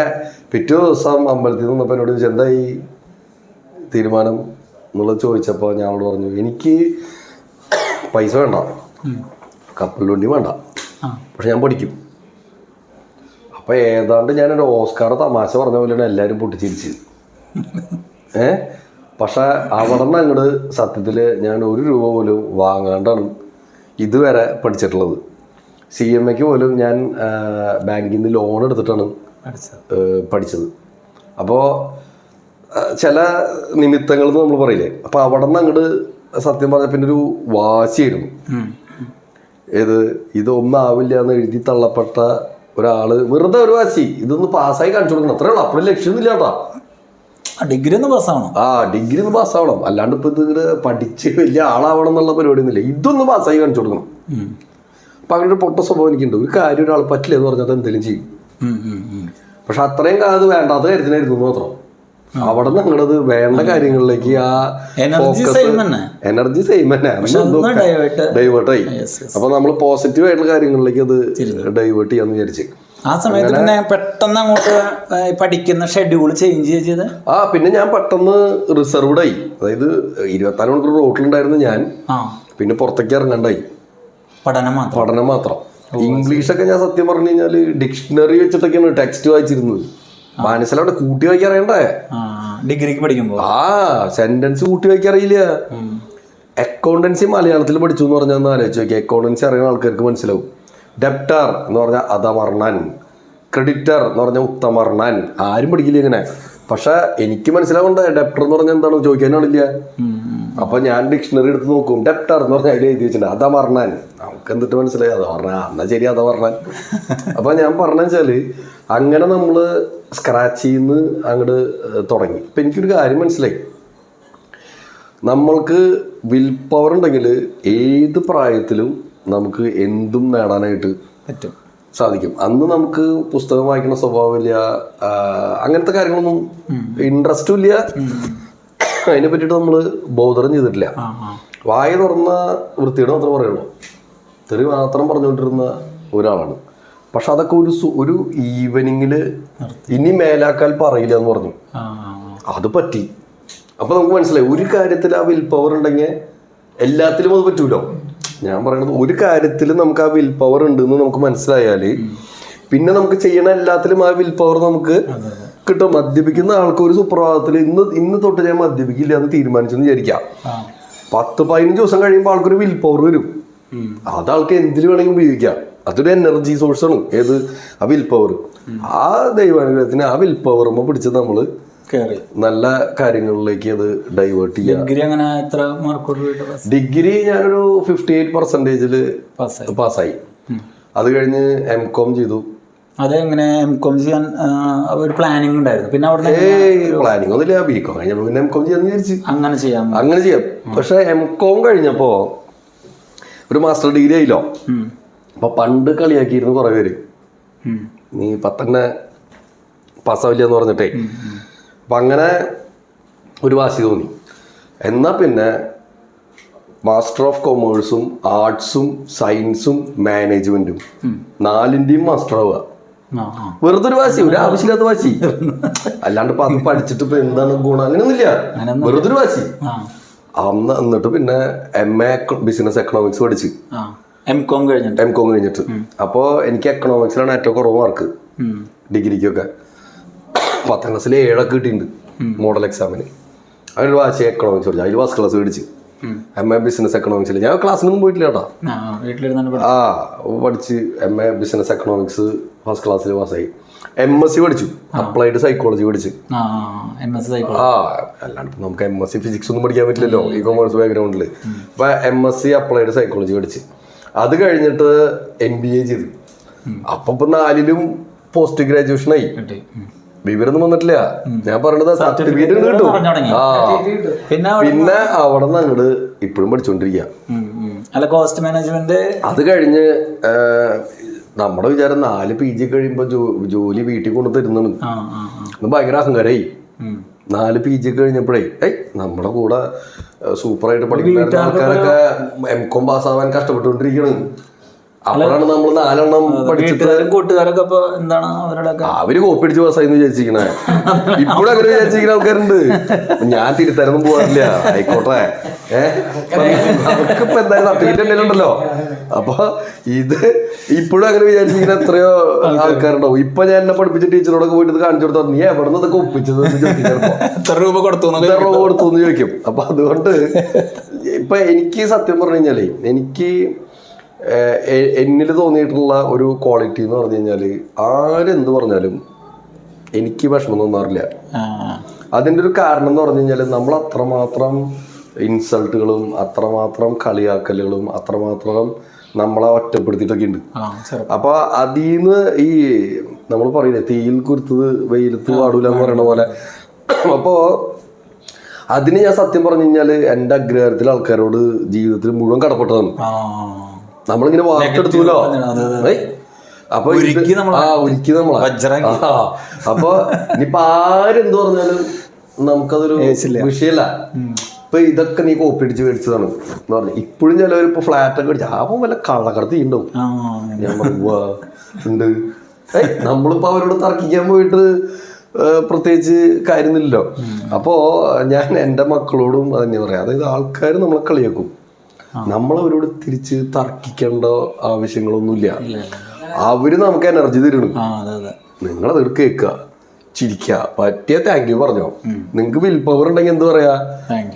പിറ്റേ ദിവസം അമ്പലത്തിൽ നിന്നപ്പോൾ എന്നോട് ചോദിച്ചു, എന്തായി തീരുമാനം എന്നുള്ളത് ചോദിച്ചപ്പോൾ ഞാൻ അവളോട് പറഞ്ഞു, എനിക്ക് പൈസ വേണ്ട, കപ്പൽ വണ്ടി വേണ്ട, പക്ഷെ ഞാൻ പഠിക്കും. അപ്പോൾ ഏതാണ്ട് ഞാനൊരു ഓസ്കാർ തമാശ പറഞ്ഞ പോലെയാണ് എല്ലാവരും പൊട്ടിച്ചിരിച്ച്. പക്ഷെ അവിടെ നിന്ന് അങ്ങോട്ട് സത്യത്തിൽ ഞാൻ 1 രൂപ പോലും വാങ്ങാണ്ടാണ് ഇതുവരെ പഠിച്ചിട്ടുള്ളത്. CMA പോലും ഞാൻ ബാങ്കിൽ നിന്ന് ലോൺ എടുത്തിട്ടാണ് പഠിച്ചത്. അപ്പോൾ ചില നിമിത്തങ്ങൾ നമ്മൾ പറയില്ലേ, അപ്പോൾ അവിടെ നിന്ന് അങ്ങോട്ട് സത്യം പറഞ്ഞ പിന്നെ ഒരു വാശിയായിരുന്നു. ഇതൊന്നും ആവില്ല എന്ന് എഴുതി തള്ളപ്പെട്ട ഒരാള് വെറുതെ ഒരു വാശി, ഇതൊന്ന് പാസ്സായി കാണിച്ചു കൊടുക്കണം, അത്രേ ഉള്ളൂ. അപ്പോഴും ലക്ഷ്യമൊന്നുമില്ല കേട്ടോ. ഡിഗ്രി ഒന്ന് പാസ്സാവണം. ഡിഗ്രി ഒന്ന് പാസ്സാവണം, അല്ലാണ്ട് ഇപ്പൊ ഇത് പഠിച്ച് വലിയ ആളാവണം എന്നുള്ള പരിപാടി ഒന്നുമില്ല. ഇതൊന്ന് പാസ്സായി കാണിച്ചു കൊടുക്കണം. അപ്പൊ അങ്ങനെ ഒരു പൊട്ട സ്വഭാവം എനിക്കുണ്ട്. ഒരു കാര്യം ഒരാൾ പറ്റില്ല എന്ന് പറഞ്ഞാൽ എന്തെങ്കിലും ചെയ്യും. പക്ഷെ അത്രയും കാലം അത് വേണ്ടാത്ത കാര്യത്തിനായിരുന്നു മാത്രം. അവിടെ നിന്ന് അങ്ങോട്ടത് വേണ്ട കാര്യങ്ങളിലേക്ക് ആ എനർജി സെയിം തന്നെ ഡൈവേർട്ടായി. അപ്പൊ നമ്മൾ പോസിറ്റീവ് ആയിട്ടുള്ള കാര്യങ്ങളിലേക്ക് അത് ഡൈവേർട്ട് ചെയ്യാന്ന് വിചാരിച്ചു. ആ സമയത്ത് പിന്നെ പെട്ടെന്ന് അങ്ങോട്ട് പഠിക്കുന്ന ഷെഡ്യൂൾ ചേഞ്ച് ചെയ്ത് പിന്നെ ഞാൻ പെട്ടെന്ന് റിസർവ്ഡായി. അതായത് 24 മണിക്കൂർ റോട്ടിലുണ്ടായിരുന്നു ഞാൻ. പിന്നെ പുറത്തേക്ക് ഇറങ്ങണ്ടായി, പഠനം മാത്രം. ഇംഗ്ലീഷൊക്കെ ഞാൻ സത്യം പറഞ്ഞു കഴിഞ്ഞാല് ഡിക്ഷണറി വെച്ചിട്ടൊക്കെയാണ് ടെക്സ്റ്റ് വായിച്ചിരുന്നത്. മനസ്സിലവിടെ കൂട്ടി വായിക്കാൻ അറിയണ്ടേ ഡിഗ്രിക്ക് പഠിക്കുമ്പോ. സെന്റൻസ് കൂട്ടി വായിക്കാൻ അറിയില്ല. അക്കൗണ്ടൻസി മലയാളത്തിൽ പഠിച്ചു എന്ന് പറഞ്ഞാൽ ആലോചിച്ച് നോക്കി. അക്കൗണ്ടൻസി അറിയുന്ന ആൾക്കാർക്ക് മനസ്സിലാവും. ഡെപ്റ്റർ എന്ന് പറഞ്ഞാൽ അധമർണൻ, ക്രെഡിറ്റർ എന്ന് പറഞ്ഞാൽ ഉത്തമർണൻ. ആരും പഠിക്കില്ല ഇങ്ങനെ. പക്ഷെ എനിക്ക് മനസ്സിലാവണ്ട ഡെപ്റ്റർ എന്ന് പറഞ്ഞാൽ എന്താണെന്ന് ചോദിക്കാനാണില്ല. അപ്പൊ ഞാൻ ഡിക്ഷണറി എടുത്ത് നോക്കും. ഡെപ്റ്റർ എന്ന് പറഞ്ഞാൽ അതിൽ എഴുതി വെച്ചിട്ടുണ്ട് അധമർണൻ. നമുക്ക് എന്നിട്ട് മനസ്സിലായി അധമർണൻ, എന്നാ ശരി അധമർണൻ. അപ്പൊ ഞാൻ പറഞ്ഞു വെച്ചാല് അങ്ങനെ നമ്മള് സ്ക്രാച്ചിൽ നിന്ന് അങ്ങോട്ട് തുടങ്ങി. ഇപ്പം എനിക്കൊരു കാര്യം മനസ്സിലായി, നമ്മൾക്ക് വിൽ പവർ ഉണ്ടെങ്കിൽ ഏത് പ്രായത്തിലും നമുക്ക് എന്തും നേടാനായിട്ട് സാധിക്കും. അന്ന് നമുക്ക് പുസ്തകം വായിക്കുന്ന സ്വഭാവമില്ല, അങ്ങനത്തെ കാര്യങ്ങളൊന്നും ഇൻട്രസ്റ്റും ഇല്ല. അതിനെ പറ്റിയിട്ട് നമ്മൾ ബോധനം ചെയ്തിട്ടില്ല. വായ തുറന്ന വൃത്തിയുടെ മാത്രം പറയുള്ളൂ, തെറി മാത്രം പറഞ്ഞുകൊണ്ടിരുന്ന ഒരാളാണ്. പക്ഷെ അതൊക്കെ ഒരു ഈവനിങ്ങിൽ ഇനി മേലാക്കാൽ പറയില്ല എന്ന് പറഞ്ഞു. അത് പറ്റി. അപ്പൊ നമുക്ക് മനസ്സിലായി ഒരു കാര്യത്തിൽ ആ വിൽ പവർ ഉണ്ടെങ്കിൽ എല്ലാത്തിലും അത് പറ്റൂലോ. ഞാൻ പറയണത് ഒരു കാര്യത്തിൽ നമുക്ക് ആ വിൽ പവർ ഉണ്ടെന്ന് നമുക്ക് മനസ്സിലായാല് പിന്നെ നമുക്ക് ചെയ്യണ എല്ലാത്തിലും ആ വിൽ പവർ നമുക്ക് കിട്ടും. മദ്യപിക്കുന്ന ആൾക്ക് ഒരു സുപ്രഭാതത്തിൽ ഇന്ന് തൊട്ട് ഞാൻ മദ്യപിക്കില്ല എന്ന് തീരുമാനിച്ചെന്ന് വിചാരിക്കാം. 10-15 ദിവസം കഴിയുമ്പോൾ ആൾക്കൊരു വിൽ പവർ വരും. അത് ആൾക്ക് എന്തിനു വേണമെങ്കിൽ ഉപയോഗിക്കാം. അതൊരു എനർജി സോഴ്സാണ്. ഏത് ആ വിൽ പവർ. ആ ദൈവാനുഗ്രഹത്തിന് ആ വിൽ പവറുമ്പോൾ പിടിച്ചത് നമ്മള് നല്ല കാര്യങ്ങളിലേക്ക് അത് ഡൈവേർട്ട് ചെയ്യാം. ഡിഗ്രി ഞാനൊരു 58% പാസ്സായി. അത് കഴിഞ്ഞ് M.Com ചെയ്തു. അതെങ്ങനെ M.Com ചെയ്യാൻ ഒരു പ്ലാനിങ് ഉണ്ടായിരുന്നു? പിന്നെ അവിടെ പ്ലാനിങ് ഒന്നുമില്ല. B.Com കഴിഞ്ഞപ്പോ പിന്നെ M.Com ചെയ്യാന്ന് വിചാരിച്ചു. അങ്ങനെ ചെയ്യാം. പക്ഷെ M.Com കഴിഞ്ഞപ്പോ ഒരു മാസ്റ്റർ ഡിഗ്രി ആയില്ലോ. അപ്പൊ പണ്ട് കളിയാക്കിയിരുന്നു കുറെ പേര്, നീ 10 പാസ്സാവില്ല എന്ന് പറഞ്ഞിട്ടേ. അപ്പം അങ്ങനെ ഒരു വാശി തോന്നി. എന്നാൽ പിന്നെ മാസ്റ്റർ ഓഫ് കൊമേഴ്സും ആർട്സും സയൻസും മാനേജ്മെന്റും 4ന്റെയും മാസ്റ്റർ ആവുക. വെറുതെ ഒരു വാശി, ഒരു ആവശ്യമില്ലാത്ത വാശി. അല്ലാണ്ട് ഇപ്പൊ അത് പഠിച്ചിട്ട് ഇപ്പൊ എന്താണ് ഗുണം? അങ്ങനെയൊന്നുമില്ല, വെറുതെ ഒരു വാശി. അന്ന് എന്നിട്ട് പിന്നെ MA ബിസിനസ് എക്കണോമിക്സ് പഠിച്ച് M.Com കഴിഞ്ഞിട്ട്. അപ്പോൾ എനിക്ക് എക്കണോമിക്സിലാണ് ഏറ്റവും കുറവ് മാർക്ക് ഡിഗ്രിക്കൊക്കെ. 10ാം ക്ലാസ്സിൽ 7 കിട്ടിയിട്ടുണ്ട് മോഡൽ എക്സാമിന്. അതിൽ വാശി എക്കണോമിക്സ് പഠിച്ചു, അതിൽ ഫസ്റ്റ് ക്ലാസ് മേടിച്ച്. MA ബിസിനസ് എക്കണോമിക്സിൽ ഞാൻ ക്ലാസ്സിനൊന്നും പോയിട്ടില്ല കേട്ടോ. പഠിച്ച് MA ബിസിനസ് എക്കണോമിക്സ് ഫസ്റ്റ് ക്ലാസ്സിൽ പാസ്സായി. MSc പഠിച്ചു, അപ്ലൈഡ് സൈക്കോളജി പഠിച്ചു. അല്ലാണ്ട് നമുക്ക് MSc ഫിസിക്സ് ഒന്നും പഠിക്കാൻ പറ്റില്ലല്ലോ ഈ കൊമേഴ്സ് ബാക്ക്ഗ്രൗണ്ടിൽ. അപ്പൊ MSc അപ്ലൈഡ് സൈക്കോളജി പഠിച്ച്. അത് കഴിഞ്ഞിട്ട് MBA ചെയ്തു. അപ്പൊ 4ലും പോസ്റ്റ് ഗ്രാജുവേഷനായി. വിവരൊന്നും വന്നിട്ടില്ല. ഞാൻ പറഞ്ഞത് സർട്ടിഫിക്കറ്റ് കിട്ടും. പിന്നെ അവിടെ നിന്ന് അങ്ങോട്ട് ഇപ്പോഴും പഠിച്ചോണ്ടിരിക്കുക. അത് കഴിഞ്ഞ് നമ്മുടെ വിചാരം 4 PG കഴിയുമ്പോ ജോലി വീട്ടിൽ കൊണ്ട് തരുന്നാണ്. ഭയങ്കര അഹങ്കാരായി. 4 PG കഴിഞ്ഞപ്പോഴേ നമ്മുടെ കൂടെ സൂപ്പറായിട്ട് പഠിക്കുന്ന ആൾക്കാരൊക്കെ M.Com പാസ്സാവാൻ കഷ്ടപ്പെട്ടുകൊണ്ടിരിക്കണം. അപ്പോഴാണ് നമ്മൾ 4 എണ്ണം പഠിച്ചിട്ട് കൂട്ടുകാരൊക്കെ എന്താണ് അവരുടെ അവര് കോപ്പിടിച്ച് പാസ്സായിന്ന് വിചാരിച്ചിരിക്കണേ. ഇപ്പോഴും അങ്ങനെ വിചാരിച്ചിരിക്കുന്ന ആൾക്കാരുണ്ട്. ഞാൻ തിരുത്താനൊന്നും പോകാറില്ല. ആയിക്കോട്ടെ, അവർക്കിപ്പോ എന്തായാലും സർട്ടിഫിക്കറ്റ് എന്തെങ്കിലും ഉണ്ടല്ലോ. അപ്പൊ ഇത് ഇപ്പോഴും അങ്ങനെ വിചാരിച്ചിരിക്കുന്ന എത്രയോ ആൾക്കാരുണ്ടാവും. ഇപ്പൊ ഞാൻ എന്നെ പഠിപ്പിച്ച ടീച്ചറോടൊക്കെ പോയിട്ട് കാണിച്ചു കൊടുത്താൽ നീ എവിടെ നിന്ന് ഇതൊക്കെ ഒപ്പിച്ചത് എത്ര രൂപ കൊടുത്തു എന്ന് ചോദിക്കും. അപ്പൊ അതുകൊണ്ട് ഇപ്പൊ എനിക്ക് സത്യം പറഞ്ഞു കഴിഞ്ഞാലേ എനിക്ക് എന്നിൽ തോന്നിയിട്ടുള്ള ഒരു ക്വാളിറ്റി എന്ന് പറഞ്ഞു കഴിഞ്ഞാല് ആരെന്ത് പറഞ്ഞാലും എനിക്ക് വിഷമം തോന്നാറില്ല. അതിൻ്റെ ഒരു കാരണം എന്ന് പറഞ്ഞു കഴിഞ്ഞാൽ നമ്മൾ അത്രമാത്രം ഇൻസൾട്ടുകളും അത്രമാത്രം കളിയാക്കലുകളും അത്രമാത്രം നമ്മളെ ഒറ്റപ്പെടുത്തിയിട്ടൊക്കെ ഉണ്ട്. അപ്പൊ അതിന്ന് ഈ നമ്മൾ പറയില്ലേ തീയിൽ കുരുത്തത് വെയിലത്ത് പാടൂല എന്ന് പറയണ പോലെ. അപ്പോ അതിന് ഞാൻ സത്യം പറഞ്ഞു കഴിഞ്ഞാല് എൻ്റെ അഗ്രഹാരത്തിലെ ആൾക്കാരോട് ജീവിതത്തിൽ മുഴുവൻ കടപ്പെട്ടതാണ്. നമ്മളിങ്ങനെ വാർത്തെടുത്തല്ലോ. അപ്പൊ ഒരിക്കൽ നമ്മളെ അപ്പൊ ഇനിയിപ്പൊ ആരെന്ത് പറഞ്ഞാലും നമുക്കതൊരു വിഷയമല്ല. ഇപ്പൊ ഇതൊക്കെ നീ കോപ്പി അടിച്ച് മേടിച്ചതാണ് എന്ന് പറഞ്ഞു. ഇപ്പോഴും ചിലവർ ഇപ്പൊ ഫ്ലാറ്റ് ഒക്കെ അടിച്ച് അപ്പം വല്ല കള്ളക്കടത്തി ഉണ്ടാവും. ഞാൻ ഉണ്ട്. നമ്മളിപ്പോ അവരോട് തർക്കിക്കാൻ പോയിട്ട് പ്രത്യേകിച്ച് കാര്യമൊന്നുമില്ലല്ലോ. അപ്പോ ഞാൻ എൻ്റെ മക്കളോടും അതന്നെ പറയാം. അതായത് ആൾക്കാർ നമ്മളെ കളിയാക്കും. നമ്മളവരോട് തിരിച്ച് തർക്കിക്കേണ്ട ആവശ്യങ്ങളൊന്നുമില്ല. അവര് നമുക്ക് എനർജി തരണം. നിങ്ങളത് കേൾക്കുക, ചിരിക്കുക, പറ്റിയ താങ്ക് യു പറഞ്ഞോ. നിങ്ങക്ക് വിൽ പവർ ഉണ്ടെങ്കിൽ എന്ത് പറയാ?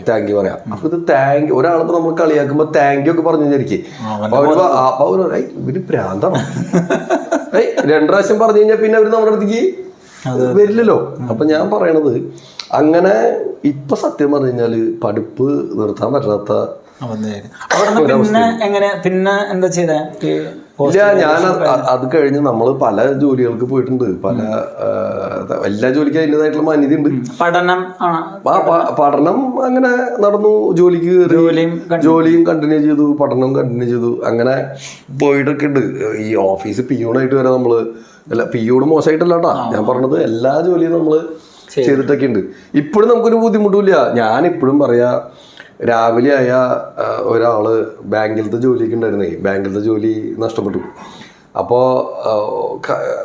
താങ്ക് യു പറയാം. അപ്പൊ ഇത് താങ്ക് യു ഒരാളിപ്പോ നമ്മൾ കളിയാക്കുമ്പോ താങ്ക് യു ഒക്കെ പറഞ്ഞു വിചാരിക്കേ. ഇവര് പ്രാന്താണോ? 2 പ്രാവശ്യം പറഞ്ഞു കഴിഞ്ഞാൽ പിന്നെ അവര് നമ്മുടെ അടുത്തേക്ക് വരില്ലല്ലോ. അപ്പൊ ഞാൻ പറയണത് അങ്ങനെ ഇപ്പൊ സത്യം പറഞ്ഞു കഴിഞ്ഞാല് പഠിപ്പ് നിർത്താൻ പറ്റാത്ത ഇല്ല. ഞാൻ അത് കഴിഞ്ഞ് നമ്മള് പല ജോലികൾക്ക് പോയിട്ടുണ്ട്. പല എല്ലാ ജോലിക്കും അതിൻ്റെതായിട്ടുള്ള മാന്യത ഉണ്ട്. പഠനം അങ്ങനെ നടന്നു. ജോലിയും കണ്ടിന്യൂ ചെയ്തു, പഠനം കണ്ടിന്യൂ ചെയ്തു. അങ്ങനെ പോയിട്ടൊക്കെ ഉണ്ട്. ഈ ഓഫീസ് പിയൂണായിട്ട് വരെ നമ്മള് അല്ല, പിയൂണ് മോശമായിട്ടല്ല കേട്ടാ ഞാൻ പറഞ്ഞത്. എല്ലാ ജോലിയും നമ്മള് ചെയ്തിട്ടൊക്കെ ഉണ്ട്. ഇപ്പോഴും നമുക്കൊരു ബുദ്ധിമുട്ടില്ല. ഞാൻ ഇപ്പോഴും പറയാ, രാവിലെ ആയ ഒരാള് ബാങ്കിലത്തെ ജോലിക്ക് ഉണ്ടായിരുന്നേ, ബാങ്കിലത്തെ ജോലി നഷ്ടപ്പെട്ടു. അപ്പോൾ